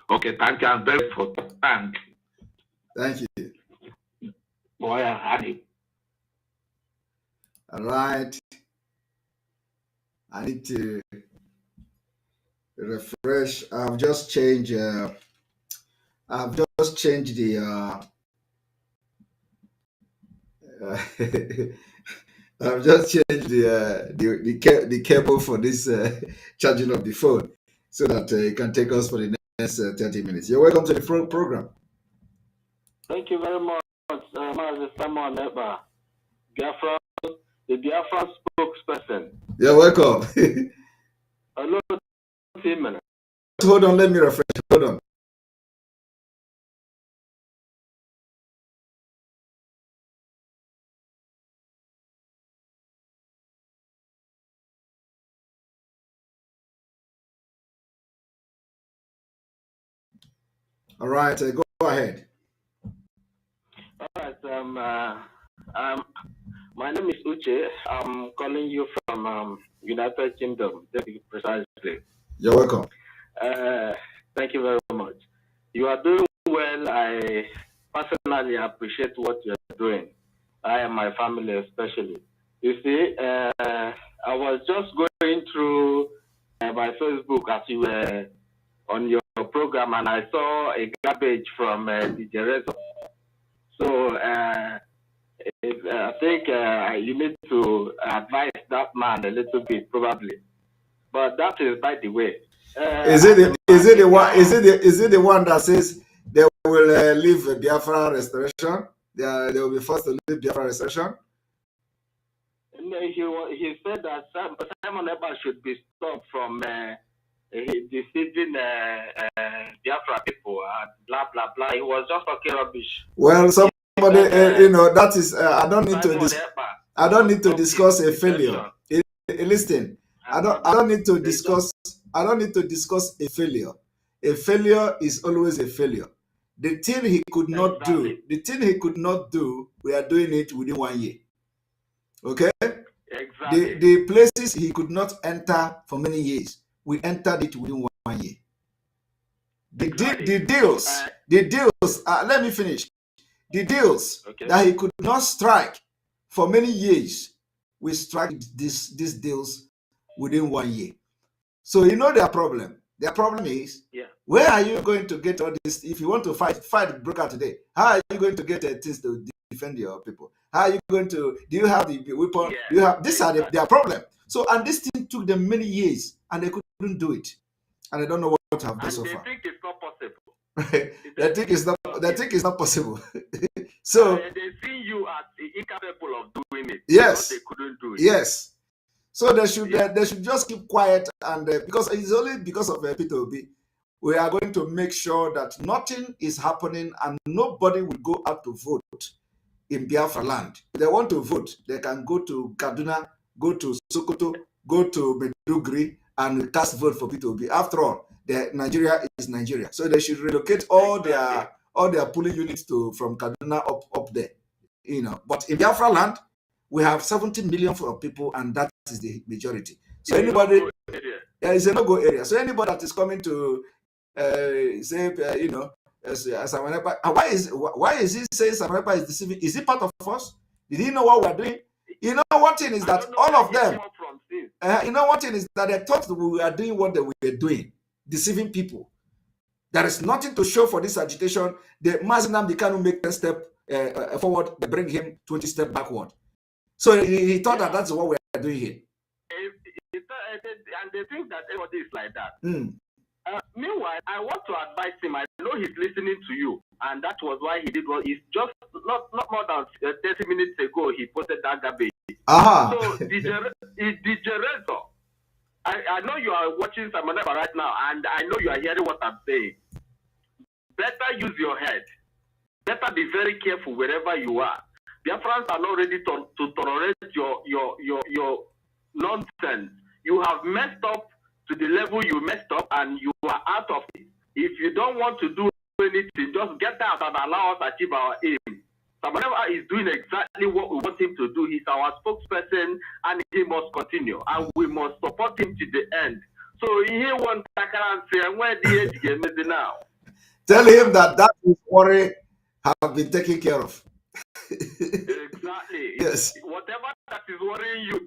Okay, thank you. I'm very grateful. Thank you. Boy, I had it. All right. I need to refresh. I've just changed. I've just changed the. I've just changed the cable for this charging of the phone, so that it can take us for the next 30 minutes. You're welcome to the program. Thank you very much, Mazi Simon Ekpa, the Biafra spokesperson. You're welcome. Hello, team. Hold on, let me refresh. Hold on. All right, go ahead. My name is Uche. I'm calling you from United Kingdom, precisely. You're welcome. Thank you very much. You are doing well. I personally appreciate what you're doing. I and my family especially. You see, I was just going through my Facebook as you were on your program, and I saw a garbage from DJ Rezo. So I think you need to advise that man a little bit, probably. But that is by the way. Is it the one that says they will leave Biafra restoration? They will be forced to leave Biafra restoration? No, he said that Simon Ekpa should be stopped from deceiving Biafra people, blah blah blah. He was just talking rubbish. Well, somebody, that is. I don't need to discuss a failure. Listen, I don't need to discuss. I don't need to discuss a failure. A failure is always a failure. The thing he could not do, we are doing it within 1 year. Okay? Exactly. The places he could not enter for many years, we entered it within 1 year. The deals, let me finish. The deals that he could not strike for many years, we strike these deals within 1 year. So you know their problem. Their problem is, where are you going to get all this? If you want to fight broke out today, how are you going to get things to defend your people? How are you going to, do you have the weapon? Do you have, these are their problem. So, and this thing took them many years and they couldn't do it. And I don't know what have done so far. They think it's not possible. They think it's not possible. So they see you as incapable of doing it. Yes. They couldn't do it. Yes. So they should just keep quiet, and because it's only because of P2B, we are going to make sure that nothing is happening and nobody will go out to vote in Biafra land. If they want to vote, they can go to Kaduna, go to Sokoto, go to Meduguri, and cast vote for P2B. After all, Nigeria is Nigeria, so they should relocate all their polling units from Kaduna up there. But in Biafra land, we have 70 million people, and that is the majority. So anybody, it's a no-go area. So anybody that is coming to say, why is he saying Samarepa is deceiving? Is he part of us? Did he know what we're doing? You know, one thing is that all of them, one thing is that they thought we were doing what they were doing, deceiving people. There is nothing to show for this agitation. The Mazi Nnamdi Kanu make 10 steps forward, they bring him 20 steps backward. So he thought that that's what we are doing here. And they think that everybody is like that. Meanwhile, I want to advise him. I know he's listening to you, and that was why he did what he's just not more than 30 minutes ago. He posted that garbage. So DJ Rezo, I know you are watching Samaneba right now, and I know you are hearing what I'm saying. Better use your head. Better be very careful wherever you are. Biafrans are not ready to tolerate your nonsense. You have messed up to the level you messed up, and you are out of it. If you don't want to do anything, just get out and allow us to achieve our aim. Samaneba is doing exactly what we want him to do. He's our spokesperson, and he must continue, and we must support him to the end. So he won't say, where the age game is now. Tell him that his worry have been taken care of. Exactly. Yes. Whatever that is worrying you,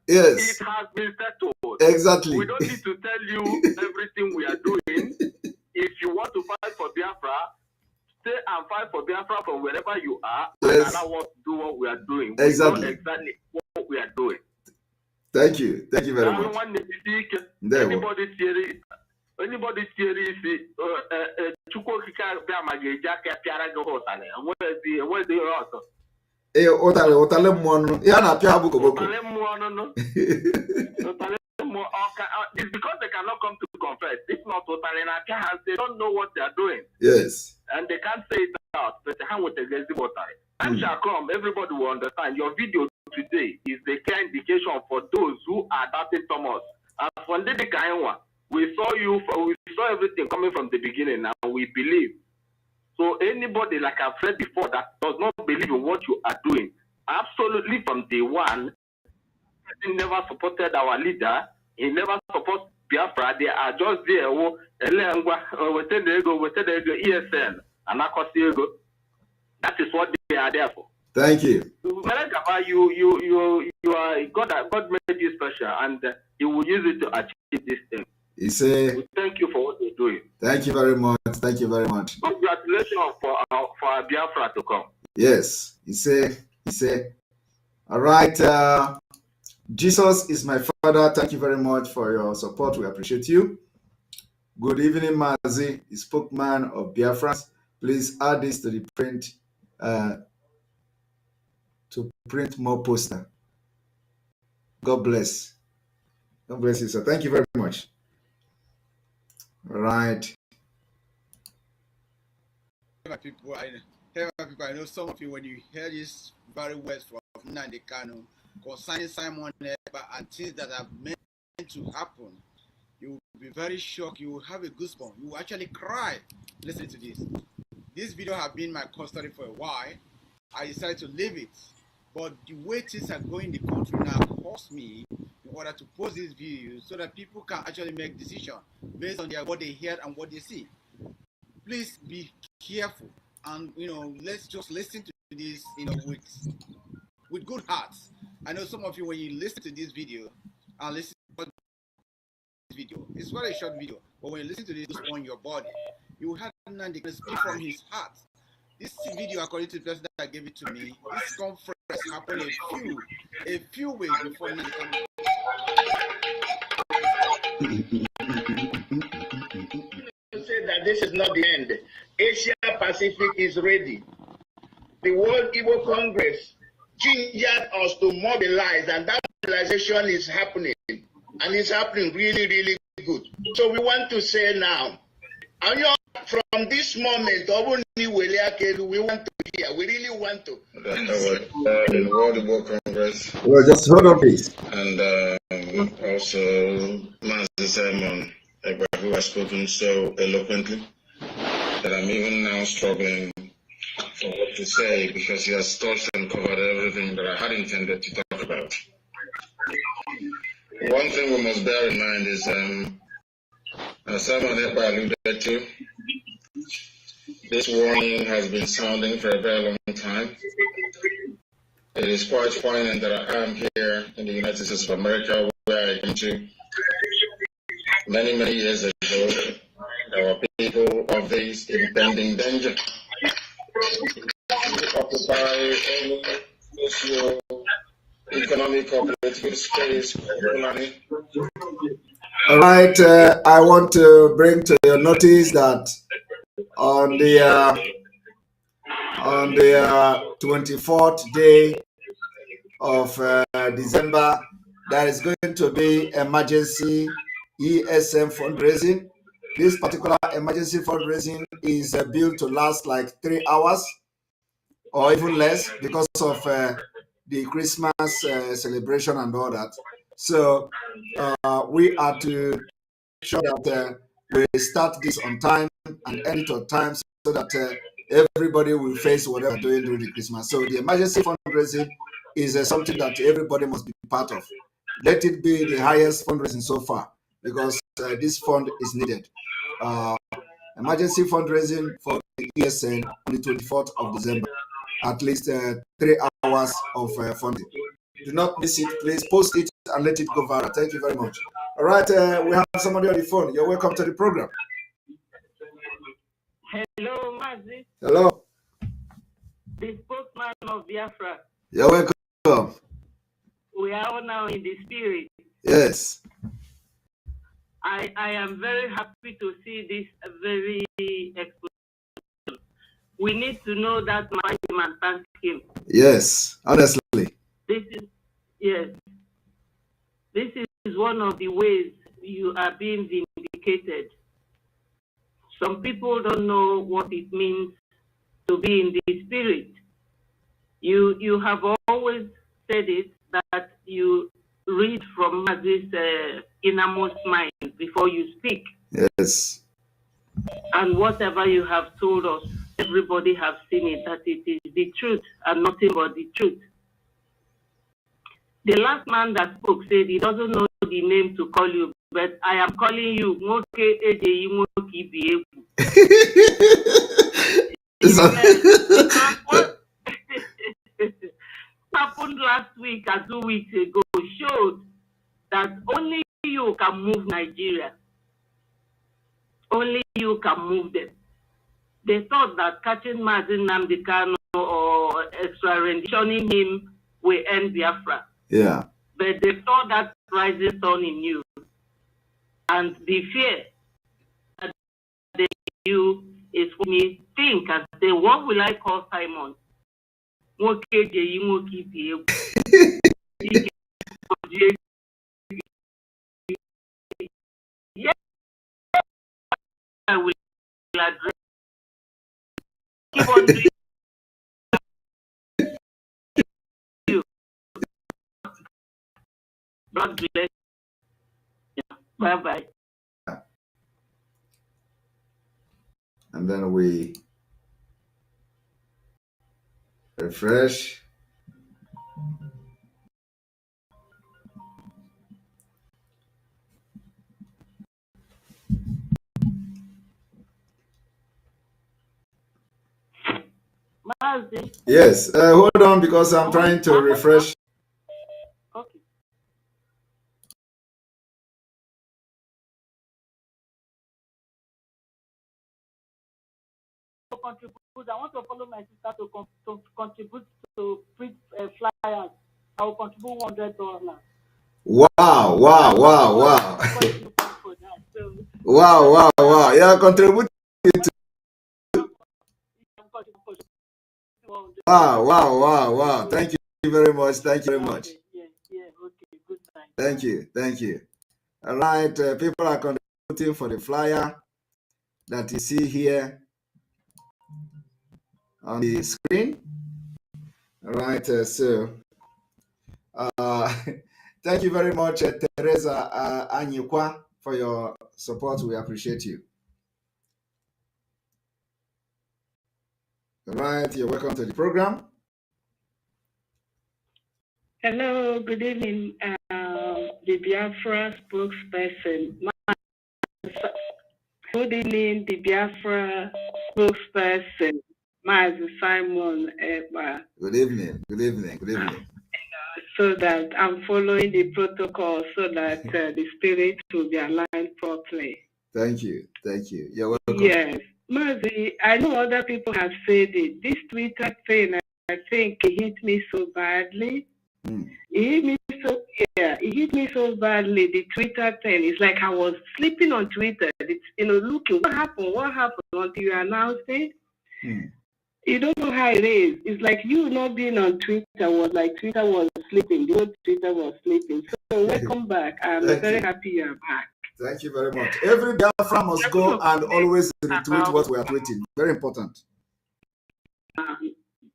yes. It has been settled. Exactly. We don't need to tell you everything we are doing. If you want to fight for Biafra, stay and fight for Biafra from wherever you are. Yes. And allow us to do what we are doing. Exactly. We know exactly what we are doing. Thank you. Thank you very much. Anybody theory is it's because they cannot come to confess. If not, they don't know what they are doing. Yes. And they can't say it out. But time shall come, everybody will understand. Your video today is the clear indication for those who are doubting Thomas. As for Ndidi, we saw everything coming from the beginning, and we believe. So anybody, like I've said before, that does not believe in what you are doing, absolutely from day one, he never supported our leader. He never supports Biafra. They are just there. ESN and that is what they are there for. Thank you. You are God made you special, and He will use it to achieve this thing. He say, we thank you for what you're doing. Thank you very much. Thank you very much. Congratulations for our Biafra to come. Yes, he say, all right. Jesus is my father. Thank you very much for your support. We appreciate you. Good evening, Mazi, the spokesman of Biafra. Please add this to the print to print more poster. God bless. God bless you, sir. Thank you very much. All right. People, I know some of you, when you hear these very words from Nnamdi Kanu concerning Simon Ekpa and things that are meant to happen, you will be very shocked. You will have a goosebump. You will actually cry listening to this. This video has been my custody for a while. I decided to leave it. But the way things are going in the country now caused me in order to post this video so that people can actually make decisions based on what they hear and what they see. Please be careful, and let's just listen to this with good hearts. I know some of you, when you listen to this video and listen to this video, it's very short video, but when you listen to this on your body, you will have Nnamdi speak from his heart. This video, according to the person that gave it to me, this conference happened a few weeks before Nnamdi Kanu. Say that this is not the end. Asia Pacific is ready. The World Igbo Congress gingered us to mobilize, and that mobilization is happening, and it's happening really, really good. So we want to say now, from this moment, we want to hear. We really want to. The World Igbo Congress. Well, just hold on, please. And also Mazi Simon, who has spoken so eloquently that I'm even now struggling for what to say, because he has touched and covered everything that I had intended to talk about. One thing we must bear in mind is, as Simon Ekpa alluded to, this warning has been sounding for a very long time. It is quite poignant that I am here in the United States of America, where I came to many, many years ago. There were people of this impending danger to occupy any socio-economic or political space. All right, I want to bring to your notice that on the 24th day of December, there is going to be emergency ESM fundraising. This particular emergency fundraising is built to last like 3 hours or even less because of the Christmas celebration and all that. So we are to make sure that we start this on time and end it on time so that everybody will face whatever they're doing during the Christmas. So the emergency fundraising is something that everybody must be part of. Let it be the highest fundraising so far, because this fund is needed. Emergency fundraising for the ESN on the 24th of December, at least 3 hours of funding. Do not miss it. Please post it and let it go viral. Thank you very much. All right, we have somebody on the phone. You're welcome to the program. Hello, Mazi. Hello. The spokesman of Biafra. You're welcome. We are all now in the spirit. Yes. I am very happy to see this very explanation. We need to know that man and thank him. Yes, honestly. This is one of the ways you are being vindicated. Some people don't know what it means to be in the spirit. You have always said it, that you read from Mazi's innermost mind before you speak. Yes. And whatever you have told us, everybody have seen it, that it is the truth and nothing but the truth. The last man that spoke said he doesn't know the name to call you, but I am calling you Moke Ejeyi Moke Ibiegu. Because what happened last week and 2 weeks ago showed that only you can move Nigeria. Only you can move them. They thought that catching Mazi Nnamdi Kanu or extraditing him will end Biafra. Yeah. But they saw that rising sun in you. And the fear that they you is for me think and say, what will I call Simon? Yes, I will address. Keep on doing you. God bless. Bye bye. And then we refresh. Mazi. Yes, hold on because I'm trying to refresh. Okay. I want to follow my sister to contribute to print flyers. I will contribute $100. Wow, wow, wow, wow. Wow, wow, wow. Yeah, contribute to. Wow, wow, wow, wow. Thank you very much. Thank you very much. Yeah, okay, good night. Thank you, thank you. All right, people are contributing for the flyer that you see here on the screen. All right, so thank you very much, Teresa Anyikwa, for your support. We appreciate you. All right, you're welcome to the program. Hello, good evening, the Biafra spokesperson. Good evening, the Biafra spokesperson, Mazi Simon Ekpa. Good evening, good evening, good evening. So that I'm following the protocol so that the spirit will be aligned properly. Thank you, thank you. You're welcome. Yes, Mazi, I know other people have said it. This Twitter thing, I think it hit me so badly. It hit me so badly. The Twitter thing. It's like I was sleeping on Twitter. It's, looking what happened until you announced it. You don't know how it is. It's like you not being on Twitter was like Twitter was sleeping. The whole Twitter was sleeping. So welcome back. I'm very happy you're back. Thank you very much. Every Biafra must go and always retweet what we are tweeting. Very important.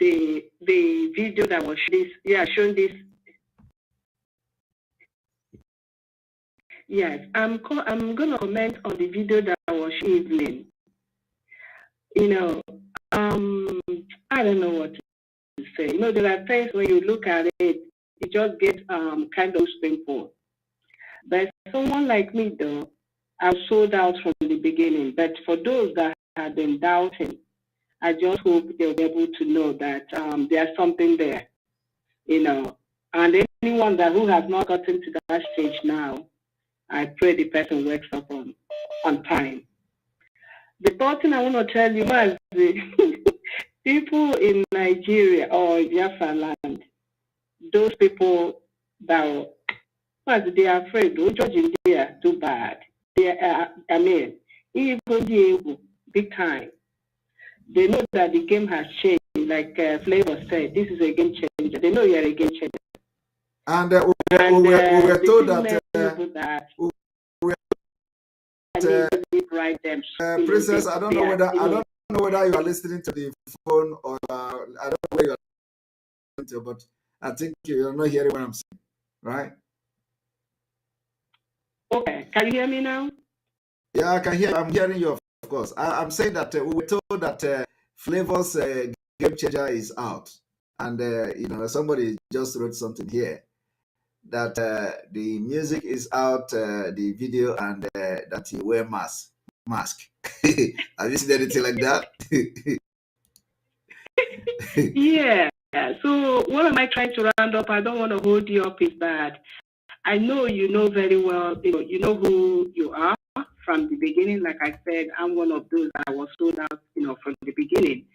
The video that was shown this. Yes, I'm gonna comment on the video that was evening. I don't know what to say. There are things when you look at it, it just gets kind of simple. But someone like me, though, I've sold out from the beginning. But for those that have been doubting, I just hope they'll be able to know that there's something there, And anyone who has not gotten to that stage now, I pray the person wakes up on time. The third thing I want to tell you is the people in Nigeria or Biafra land, those people that they are afraid, they're judging there too bad. They are, even big time. They know that the game has changed. Like Flavor said, this is a game changer. They know you're a game changer. And we were told that. Princess, I don't know whether you are listening to the phone or I don't know where you are listening to, but I think you're not hearing what I'm saying, right? Okay, can you hear me now? Yeah, I can hear. I'm hearing you, of course. I'm saying that we were told that Flavor's Game Changer is out. And, somebody just wrote something here that the music is out, the video, and that he wear mask. Have you seen anything like that? Yeah. So what am I trying to round up? I don't want to hold you up, is that I know you know very well, you know who you are from the beginning. Like I said, I'm one of those that was sold out, from the beginning.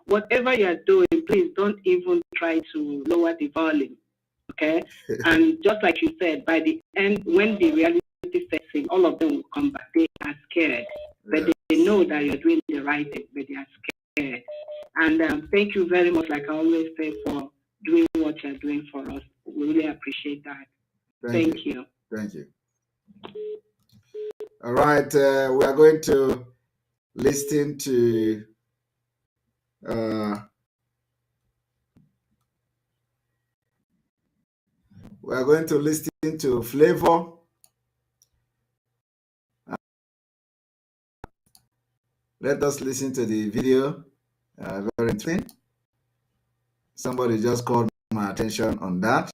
Whatever you're doing, please don't even try to lower the volume. Okay? And just like you said, by the end, when the reality sets in, all of them will come back. They are scared. But they know that you're doing the right thing, but they are scared. And thank you very much, like I always say, for doing what you're doing for us. We really appreciate that. Thank you. Thank you. All right, we are going to listen to Flavor. Let us listen to the video. Very interesting. Somebody just called my attention on that.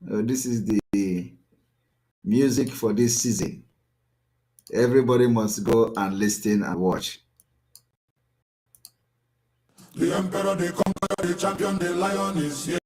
This is the music for this season. Everybody must go and listen and watch. The emperor, the conqueror, the champion, the lion is here.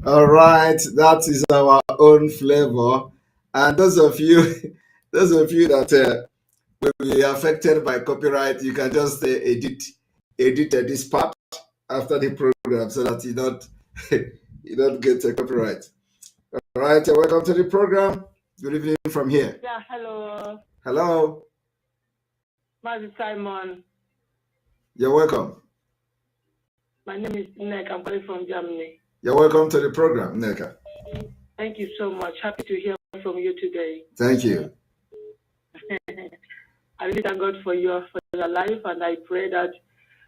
All right, that is our own Flavor. And those of you that will be affected by copyright, you can just edit this part after the program so that you don't you don't get a copyright. All right, welcome to the program. Good evening from here. Yeah, hello. Hello. Mazi Simon. You're welcome. My name is Nek. I'm calling from Germany. You're welcome to the program, Neka. Thank you so much. Happy to hear from you today. Thank you. I really thank God for your life, and I pray that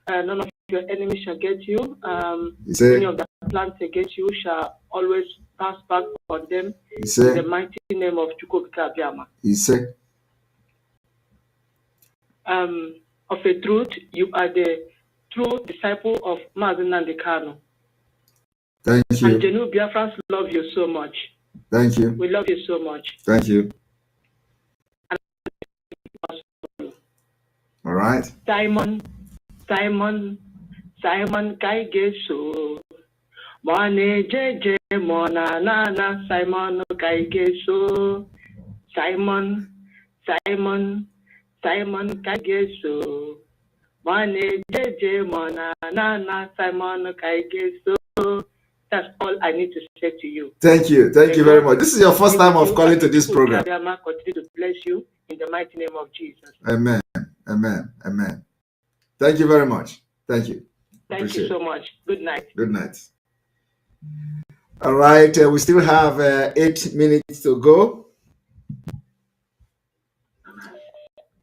none of your enemies shall get you. Any of the plans against you shall always pass back on them He said, in the mighty name of Chukwuka Abiyama. He said, of a truth, you are the true disciple of Mazi Nnamdi Kanu. Thank you. And Genu Biafrans love you so much. Thank you. We love you so much. Thank you. All right. Simon Kaigeso. Mone Jeje Mona Nana Simon Kaigeso. Simon Kaigeso. Mone Jeje Mona Nana Simon Kaigeso. That's all I need to say to you. Thank you. Thank you very much. This is your first time of calling to this program. Continue to bless you in the mighty name of Jesus. Amen. Amen. Amen. Thank you very much. Thank you. Thank you so much. Good night. Good night. All right. We still have 8 minutes to go.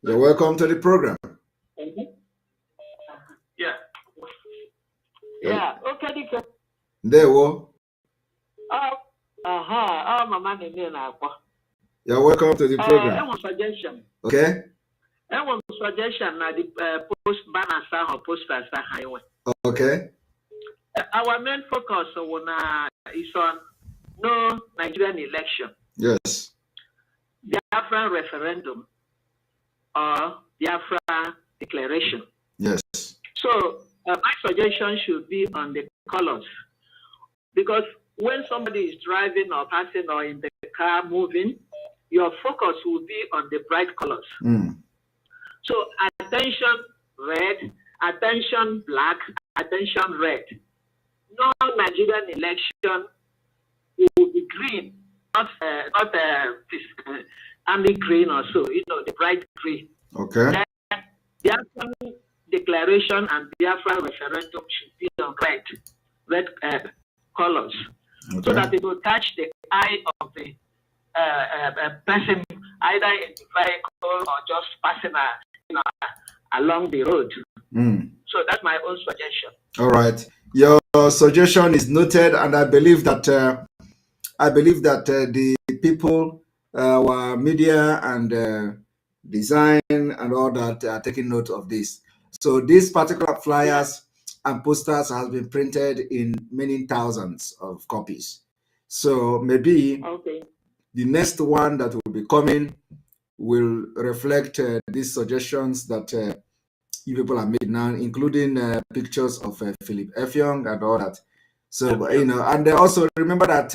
You're welcome to the program. Yeah. Yeah. Okay. There we Mama You're welcome to the program. I want suggestion. Okay. I want suggestion na the post banner or posters highway. Okay. Our main focus is on no Nigerian election. Yes. Biafra referendum or Biafra declaration. Yes. So my suggestion should be on the colors, because when somebody is driving or passing or in the car moving, your focus will be on the bright colors. So attention red, attention black, attention red. No Nigerian election will be green, not army green or so, the bright green. Okay. Then Biafra declaration and Biafra referendum should be on red colors, so that it will catch the eye of the person either in the vehicle or just passing along the road. So that's my own suggestion. All right. Your suggestion is noted, and I believe that the people, our media and design and all that are taking note of this. So these particular flyers and posters has been printed in many thousands of copies. So maybe the next one that will be coming will reflect these suggestions that you people have made now, including pictures of Philip Effiong and all that. So and also remember that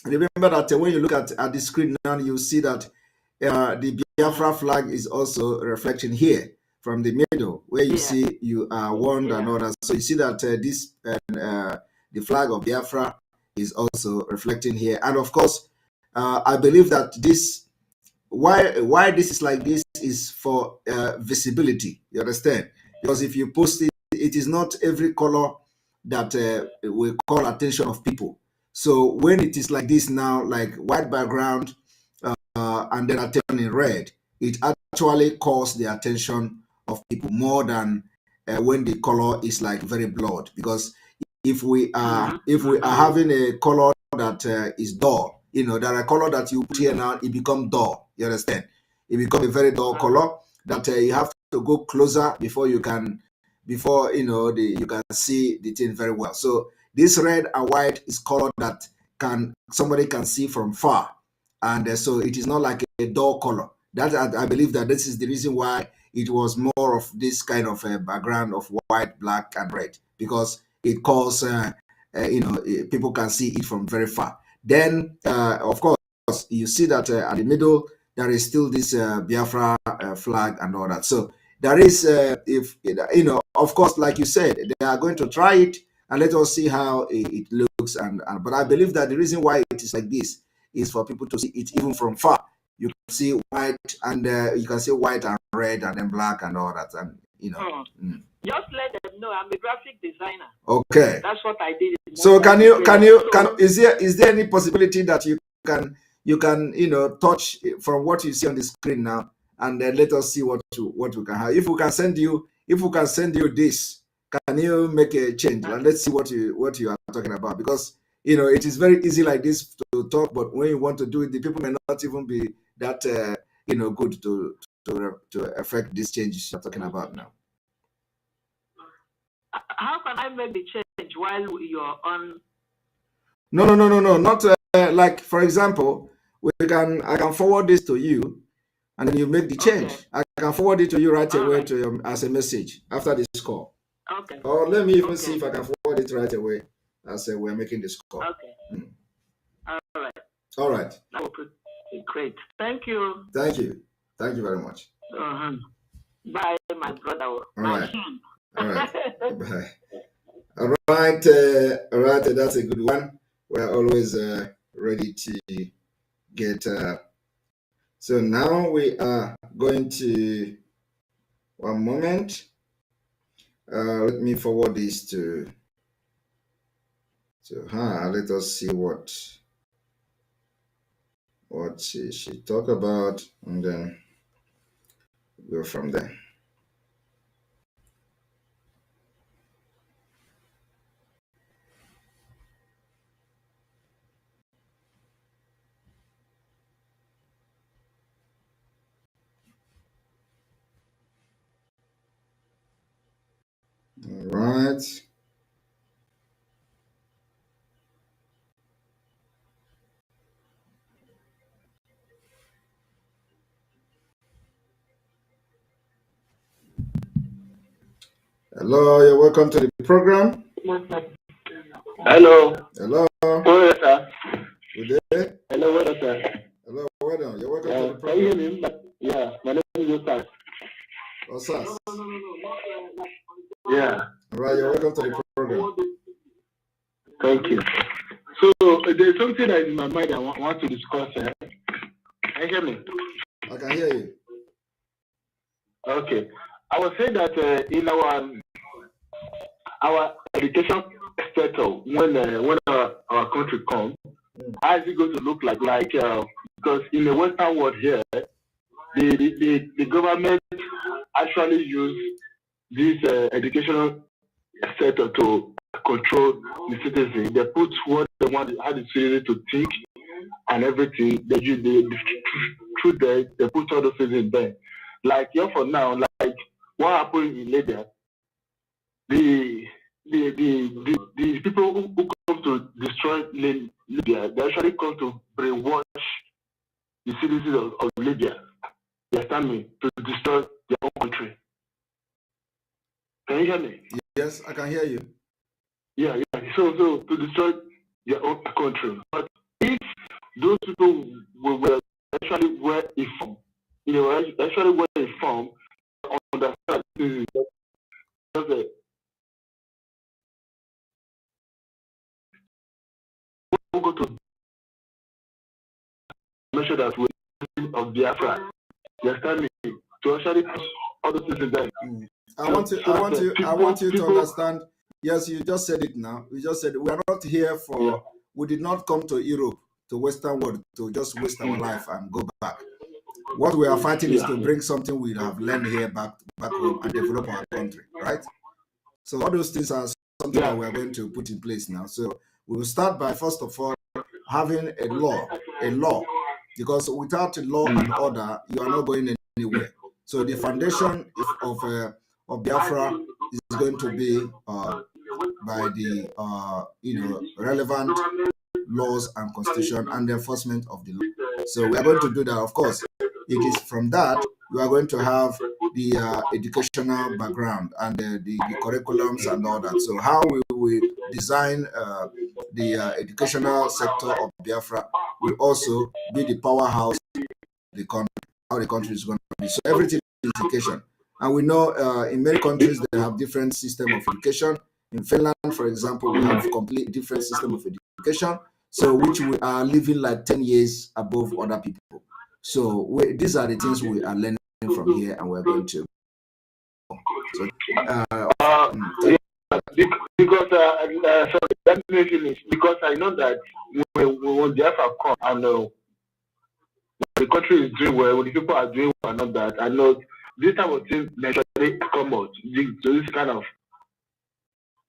when you look at the screen now, you see that the Biafra flag is also reflecting here from the middle, where you see you are warned and all that. So you see that the flag of Biafra is also reflecting here. And of course, I believe that this, why this is like this is for visibility. You understand? Because if you post it, it is not every color that will call attention of people. So when it is like this now, like white background and then I turn in red, it actually calls the attention of people more than when the color is like very blurred. Because if we are having a color that is dull, there are color that you put here now, it becomes dull. You understand? It becomes a very dull color that you have to go closer before you can you can see the thing very well. So this red and white is color that somebody can see from far, and so it is not like a dull color. That I believe that this is the reason why it was more of this kind of background of white, black, and red, because it calls people can see it from very far. Then of course you see that at the middle there is still this Biafra flag and all that. So there is of course, like you said, they are going to try it, and let us see how it looks. But I believe that the reason why it is like this is for people to see it even from far. You can see white and you can see white and red and then black and all that, and Just let them know I'm a graphic designer. Okay. That's what I did. So is there any possibility that you can touch from what you see on the screen now, and then let us see what we can have. If we can send you this, can you make a change? And let's see what you are talking about, because it is very easy like this to talk, but when you want to do it, the people may not even be that good to affect these changes you're talking about now. How can I make the change while you're on? No, not like, for example, I can forward this to you, and then you make the change. Okay. I can forward it to you right away as a message after this call. Okay. Or let me even see if I can forward it right away as we're making this call. Okay. All right. All right. That will be great. Thank you. Thank you. Thank you very much. Bye, my brother. All right. All right. Bye. All right. All right. That's a good one. We're always ready to get. So now we are going to, one moment. Let me forward this to her. Let us see what she talk about, and then go from there. All right. Hello, you're welcome to the program. Hello. Hello. Hello, sir. Good day. Hello, well, sir. Hello, well done. You're welcome to the program. Can you hear me? Yeah, my name is Osas. Osas. Yeah. All right, you're welcome to the program. Thank you. So there's something that is in my mind I want to discuss. Can you hear me? I can hear you. Okay. I was saying that in our education sector, when our country comes, how is it going to look like? Because in the Western world here, the government actually use this educational sector to control the citizens. They put what they want, how the citizens to think and everything. Through there, they put all those things in there. Like here for now, like what happened in Libya, the people who come to destroy Libya, they actually come to brainwash the citizens of Libya. They are standing to destroy their own country. Can you hear me? Yes, I can hear you. Yeah. So to destroy their own country. But if those people were actually informed, understand this is just we go to make sure that we of Biafra. You understand me? To actually put all those things in there. I want you to understand. Yes, you just said it now. We just said we are not here for. Yeah. We did not come to Europe, to Western world, to just waste our life and go back. What we are fighting is to bring something we have learned here back home and develop our country, right? So all those things are something that we are going to put in place now. So we will start by, first of all, having a law, because without a law and order, you are not going anywhere. So the foundation of Biafra is going to be by the relevant laws and constitution and the enforcement of the law. So we are going to do that. Of course, it is from that we are going to have the educational background and the curriculums and all that. So how we will design the educational sector of Biafra will also be the powerhouse of the country, how the country is going to be. So everything is education. And we know in many countries they have different system of education. In Finland, for example, we have a completely different system of education, so which we are living like 10 years above other people. So these are the things we are learning from here, and we're going to. So, because sorry, let me finish. Because I know that when the effort come, I know the country is doing well, when the people are doing well, not that. I know this type of thing naturally come out. This kind of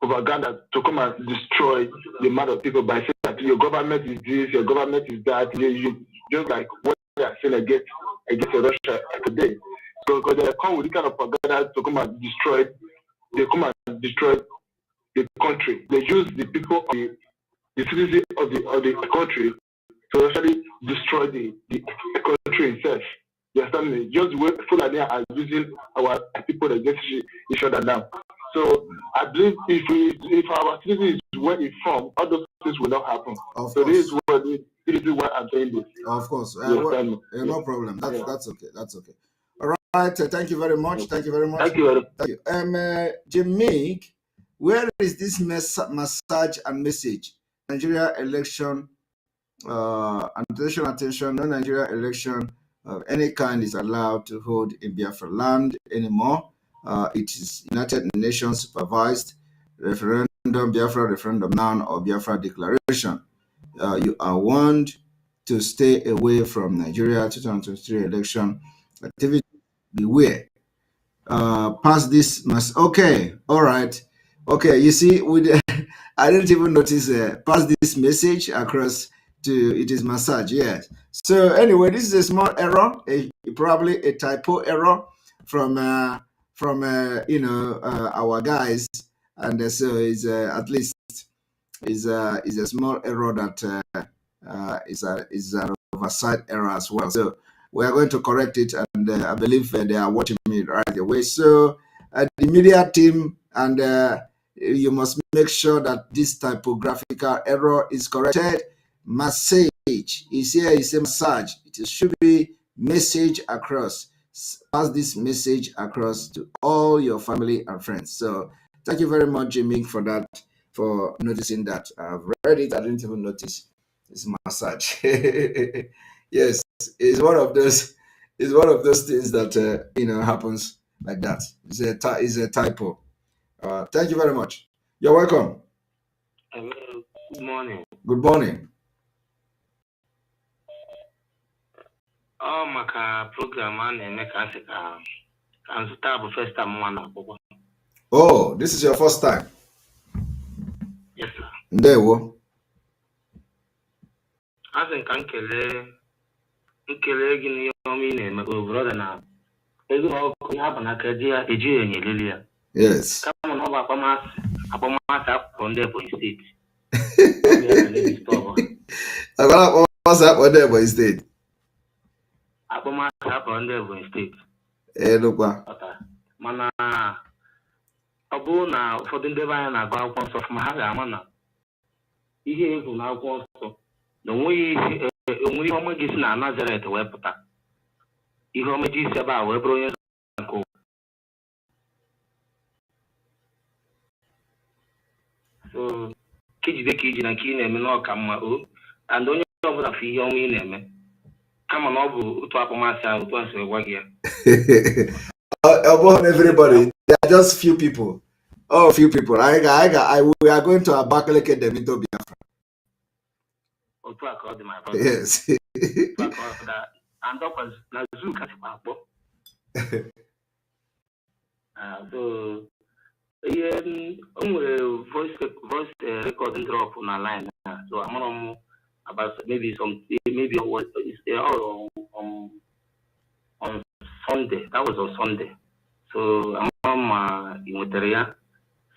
propaganda to come and destroy the mind of people by saying that your government is this, your government is that. You just like what they are saying against Russia today. So because they come with this kind of propaganda to come and destroy, they come and destroy the country. They use the people of the citizens of the country to actually destroy the country itself. You understand me? Just the way Fulani are using our people against each other now. So I believe if our citizens is well informed, all those things will not happen. So this is why I'm saying this. Of course. No problem. That's okay. That's okay. All right. Thank you very much. Thank you very much. Thank you. Jimmy, where is this massage and message? Nigeria election, attention, no Nigeria election of any kind is allowed to hold in Biafra land anymore. It is United Nations supervised referendum, Biafra referendum now, or Biafra declaration. You are warned to stay away from Nigeria 2023 election activity. Beware. Pass this okay, all right, okay. You see, I didn't even notice pass this message across to it is massage. Yes. So anyway, this is a small error, probably a typo error from our guys, and so it's at least is a small error that is an oversight error as well. So we are going to correct it, and I believe they are watching me right away. So the media team, and you must make sure that this typographical error is corrected. Message is here, is a massage. It should be message across. Pass this message across to all your family and friends. So thank you very much, Jimmy, for that, for noticing that. I've read it, I didn't even notice. It's massage. Yes, it's one of those things that happens like that. It's a typo. Thank you very much. You're welcome. Hello, good morning. Good morning. Oh, maka program na-eme ka asị ka nzụta bụ first time nwa na-akwụkwọ. Oh, this is your first time? Yes, sir. Ndewo. Asị ka nkele gị n'ihe ọma ị na-eme ka brother na ego ọkụ ya bụ na ka eji enye elili ya. Yes. Kama na ọ bụ akpọmasị akwụkwọ ndị Ebonyi steeti. Agora akpọmasị akwụkwọ ndị Ebonyi steeti. Akpọmasị akwụkwọ ndị Ebonyi steeti. Nukwa. Mana ọ bụrụ na ụfọdụ ndị be anyị na-agụ akwụkwọ nsọ ma ha ga-ama na ihe egwu na akwụkwọ nsọ na onweghị ihe ọma gị si na Nazaret wee pụta. Ihe ọma ji isi ebe a wee bụrụ onye nke ụwa. So kejide ka iji na nke ị na-eme n'ọka mma o, and onye ọbụla fụ ihe ọma ị na-eme kama na ọ bụ otu akpọmasị ahụ otu asịrị gwa gị ya. Among everybody, there are just few people. Oh, few people. We are going to Abakaleke them into Biafra. Yes. And that was na zoo kasipakpo. So voice recording drop on a line. So I'm about maybe on Sunday. That was on Sunday. So I'm in Iteria.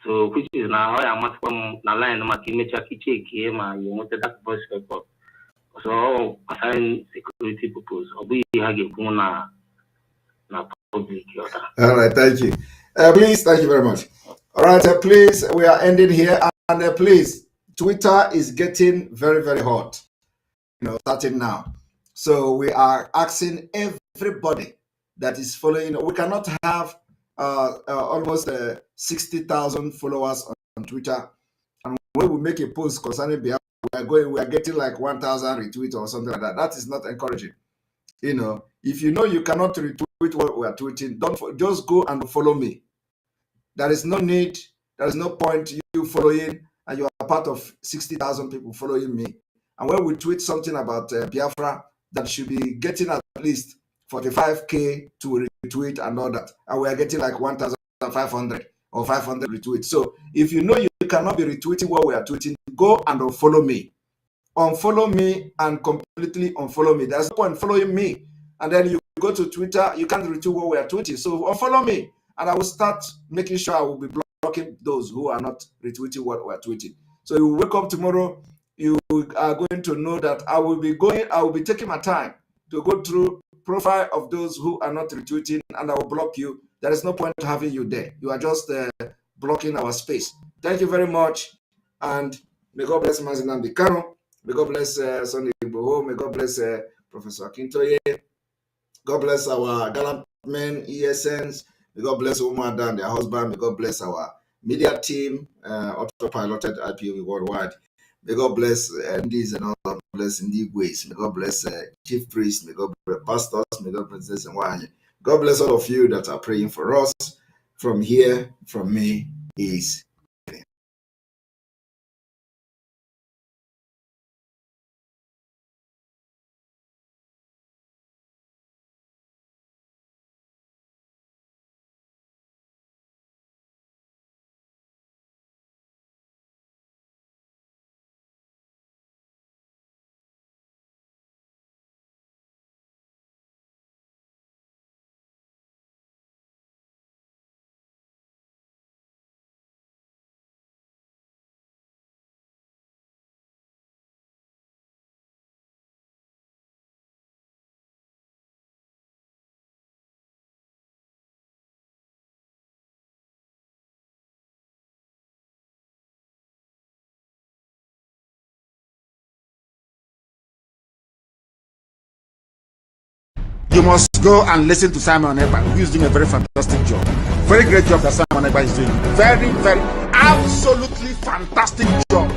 So which is now I am from the line of Makimecha came and you wanted that voice record. So assign security purpose. We have a public. All right, thank you. Please, thank you very much. All right, please, we are ending here, and please, Twitter is getting very, very hot. Starting now. So we are asking everybody that is following. We cannot have almost 60,000 followers on Twitter, and when we make a post concerning Biafra, we are getting like 1,000 retweets or something like that. That is not encouraging. If you know you cannot retweet what we are tweeting, just go and follow me. There is no need. There is no point you following, and you are part of 60,000 people following me. And when we tweet something about Biafra, that should be getting at least 45K to retweet and all that, and we are getting like 1,500 or 500 retweets. So if you know you you cannot be retweeting what we are tweeting, go and unfollow me. Unfollow me and completely unfollow me. There's no point following me. And then you go to Twitter, you can't retweet what we are tweeting. So unfollow me. And I will start making sure I will be blocking those who are not retweeting what we are tweeting. So you wake up tomorrow, you are going to know that I will be taking my time to go through profile of those who are not retweeting, and I will block you. There is no point having you there. You are just blocking our space. Thank you very much. And may God bless Mazi Nnamdi Kanu. May God bless Sonny Igboho. May God bless Professor Akintoye. God bless our gallant men, ESNs. May God bless Umada and their husband. May God bless our media team, autopiloted IPOV worldwide. May God bless these and all. God bless in these ways. May God bless chief priests. May God bless pastors. May God bless this and one. God bless all of you that are praying for us. From here, from me, is You must go and listen to Simon Ekpa, who is doing a very fantastic job. Very great job that Simon Ekpa is doing. Very, very, absolutely fantastic job.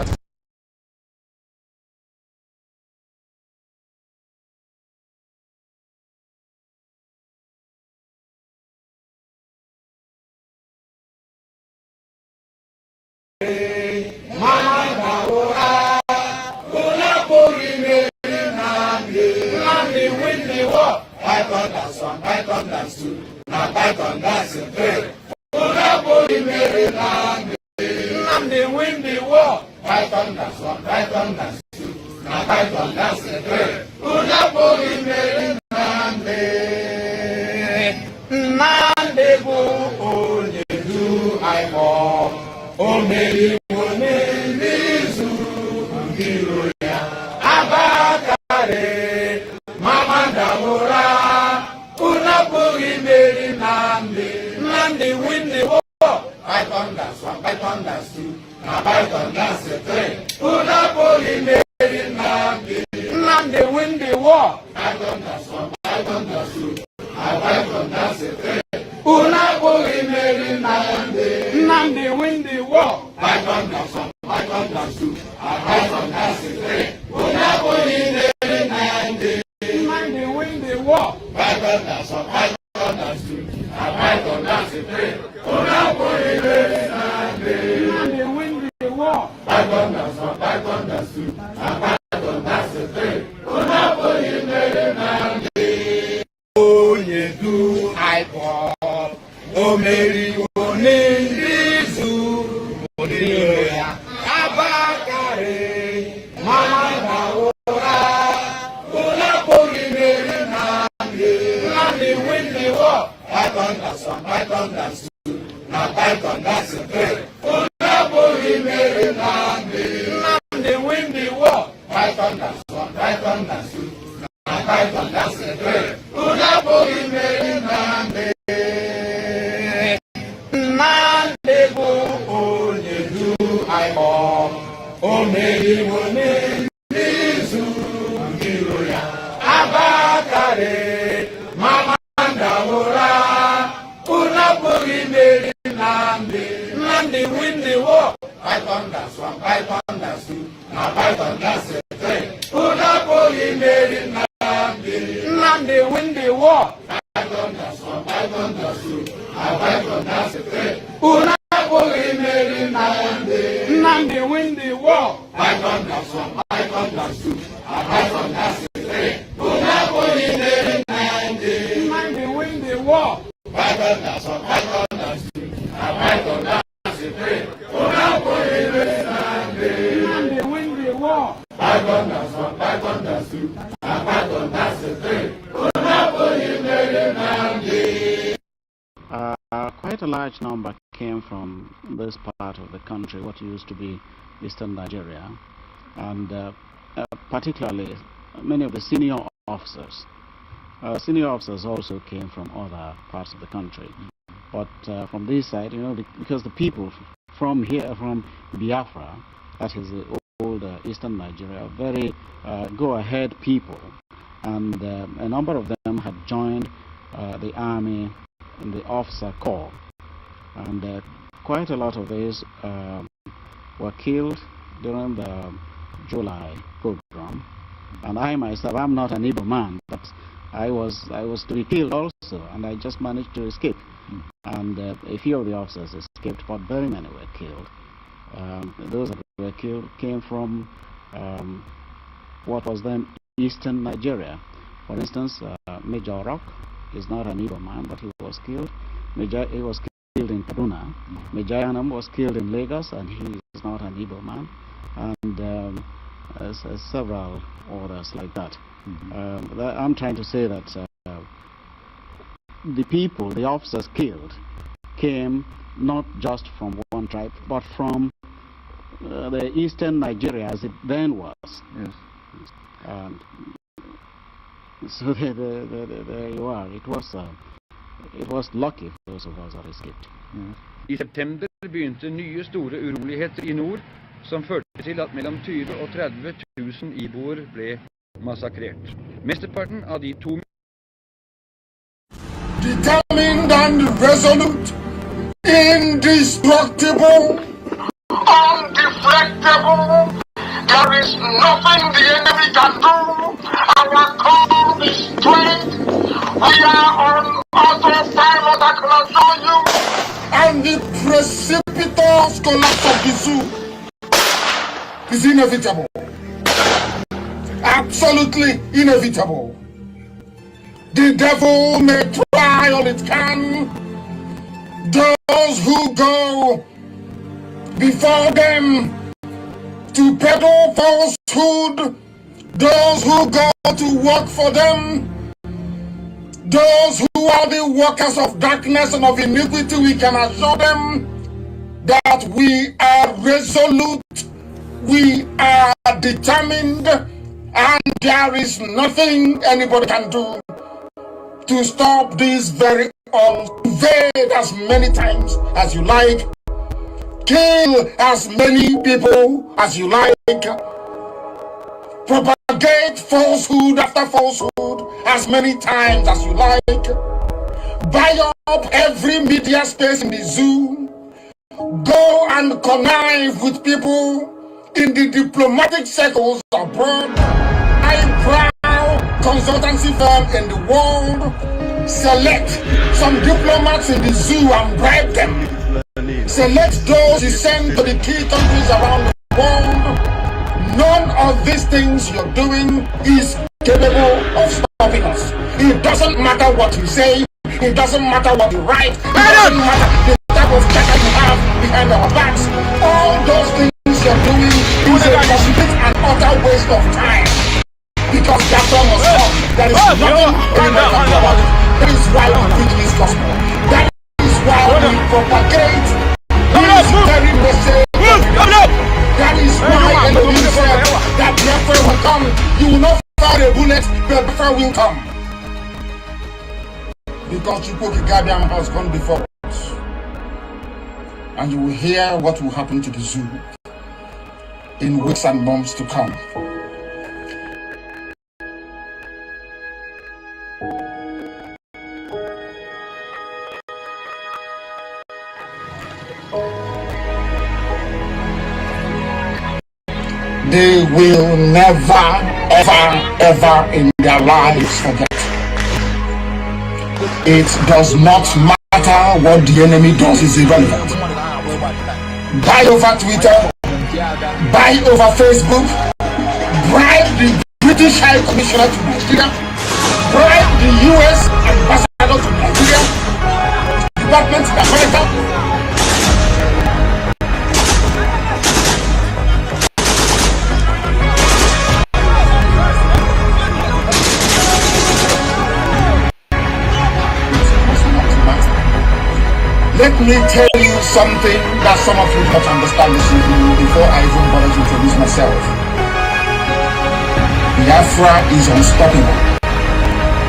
Python dance one, Python dance two, now Python dance three. Unaboli Mary Nnamdi win the war. Python dance one, Python dance two, now Python dance three. Unaboli Mary Nnamdi bu onye du aimo. Omeri onye zu ngiro ya. Abakare mama damura. Nnamdi win the war. Python dance one, Python dance two, now Python dance three. Unaboli Mary Nnamdi win the war. Python dance one, Python dance two, now Python dance three. Unaboli Mary Nnamdi win the war. Python dance one, Python dance two, now Python dance three. Unaboli Mary Nnamdi win the war. Python dance one, Python dance two, now Python dance three. Unaboli Mary Nnamdi win the war. Python dance one, Python dance two, now Python dance three. Unaboli Mary Nnamdi. Onye du iPod, Omeri onendizu, Odiya, Abakare, Mama Daora. Unaboli Mary Nnamdi win the war. Python dance one, Python dance two, now Python dance three. Unaboli Mary Nnamdi win the war. Python dance one, Python dance two, now Python dance three. Unaboli Mary Nnamdi bu onye du aimo. Omeri onendizu ngiro ya. Abakare mama ndawura. Unaboli Mary Nnamdi win the war. Python dance one, Python dance two, now Python dance three. Unaboli Mary Nnamdi win the war. Python dance one, Python dance two, now Python dance three. Unaboli Mary Nnamdi win the war. Python dance one, Python dance two, now Python dance three. Unaboli Mary Nnamdi win the war. Python dance one, Python dance two, now Python dance three. Unaboli Quite a large number came from this part of the country, what used to be Eastern Nigeria, and particularly many of the senior officers. Senior officers also came from other parts of the country. But from this side, because the people from here, from Biafra, that is the old Eastern Nigeria, very go-ahead people, and a number of them had joined the army in the officer corps, and quite a lot of these were killed during the July program. And I myself, I'm not an Igbo man, but I was to be killed also, and I just managed to escape. And a few of the officers escaped, but very many were killed. Those that were killed came from what was then Eastern Nigeria. For instance, Major Rock is not an Igbo man, but he was killed. He was killed in Kaduna. Major Yanam was killed in Lagos, and he is not an Igbo man. And several others like that. I'm trying to say that the people, the officers killed, came not just from one tribe, but from the Eastern Nigeria as it then was. Yes. And so there you are. It was lucky for those of us that escaped. Yes. I september begynte nye store uroligheter I nord, som førte til at mellom 20 og 30 000 iboer ble massakrert. Mesteparten av de 2 determined and resolute, indestructible, undeflectable. There is nothing the enemy can do. Our call is straight. We are on autopilot, I can assure you. And the precipitous collapse of the zoo is inevitable. Absolutely inevitable. The devil may try all it can. Those who go before them to peddle falsehood, those who go to work for them, those who are the workers of darkness and of iniquity, we can assure them that we are resolute, we are determined, and there is nothing anybody can do to stop this very invade as many times as you like, kill as many people as you like, propagate falsehood after falsehood as many times as you like, buy up every media space in the zoo, go and connive with people in the diplomatic circles abroad, consultancy firm in the world, select some diplomats in the zoo and bribe them. Select those you send to the key countries around the world. None of these things you're doing is capable of stopping us. It doesn't matter what you say, it doesn't matter what you write, it doesn't matter the type of checker you have behind our backs. All those things you're doing is a complete and utter waste of time. Because that one was up. There is nothing anybody can do about it. That is why we preach this gospel. That is why we propagate this very message. That is why Elohim said that Biafra will come. You will not fire a bullet, but Biafra will come. Because Chukwuka has gone before us. And you will hear what will happen to the zoo in weeks and months to come. They will never, ever in their lives forget. It does not matter what the enemy does, is irrelevant. Buy over Twitter, buy over Facebook, bribe the British High Commissioner to Nigeria, bribe the US Ambassador to Nigeria, Department of America. Let me tell you something that some of you don't understand this evening before I even bother to introduce myself. Biafra is unstoppable.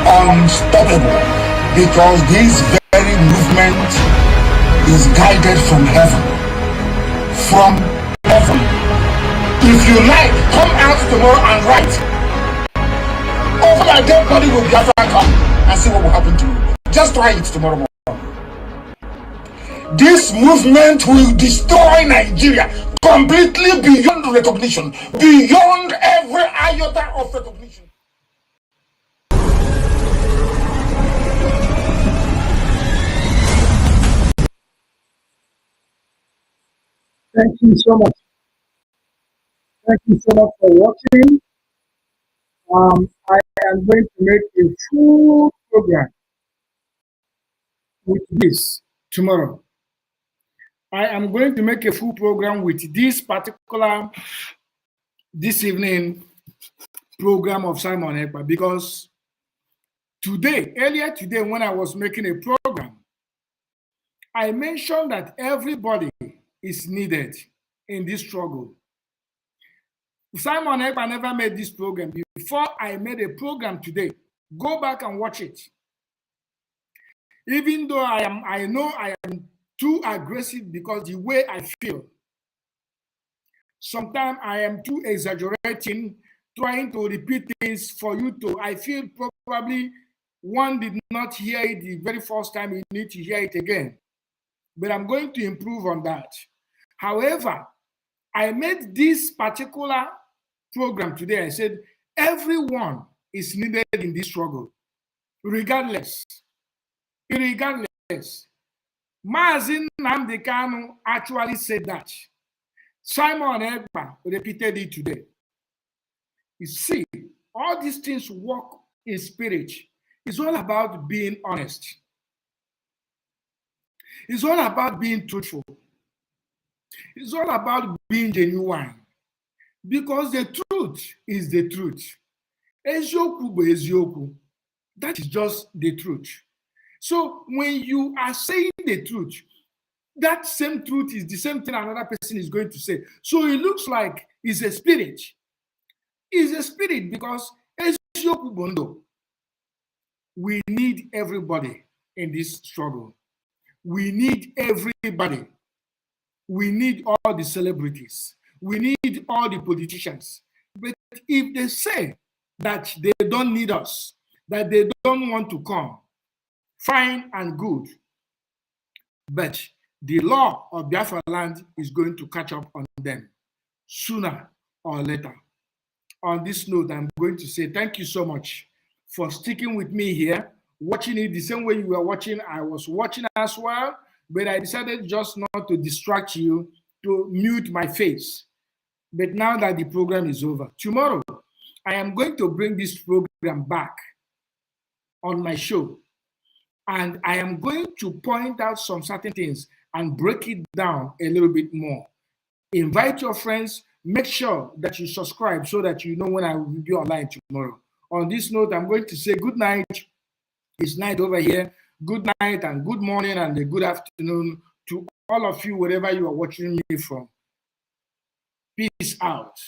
Unstoppable. Because this very movement is guided from heaven. From heaven. If you like, come out tomorrow and write. Over your dead body will Biafra come and see what will happen to you. Just try it tomorrow morning. This movement will destroy Nigeria completely beyond recognition, beyond every iota of recognition. Thank you so much. Thank you so much for watching. I am going to make a full program with this tomorrow. I am going to make a full program with this particular, this evening program of Simon Ekpa, because earlier today, when I was making a program, I mentioned that everybody is needed in this struggle. Simon Ekpa never made this program before I made a program today. Go back and watch it. Even though I know I am too aggressive because the way I feel. Sometimes I am too exaggerating, trying to repeat things for you to. I feel probably one did not hear it the very first time, you need to hear it again. But I'm going to improve on that. However, I made this particular program today. I said, everyone is needed in this struggle, regardless. Regardless. Mazi Nnamdi Kanu actually said that. Simon Ekpa repeated it today. You see, all these things work in spirit. It's all about being honest. It's all about being truthful. It's all about being genuine. Because the truth is the truth. Ezioku bụ ezioku. That is just the truth. So when you are saying the truth, that same truth is the same thing another person is going to say. So it looks like it's a spirit. It's a spirit because ezioku bondo. We need everybody in this struggle. We need everybody. We need all the celebrities. We need all the politicians. But if they say that they don't need us, that they don't want to come, fine and good. But the law of Biafra land is going to catch up on them sooner or later. On this note, I'm going to say thank you so much for sticking with me here, watching it the same way you were watching. I was watching as well, but I decided just not to distract you, to mute my face. But now that the program is over, tomorrow, I am going to bring this program back on my show. And I am going to point out some certain things and break it down a little bit more. Invite your friends. Make sure that you subscribe so that you know when I will be online tomorrow. On this note, I'm going to say good night. It's night over here. Good night and good morning and a good afternoon to all of you, wherever you are watching me from. Peace out.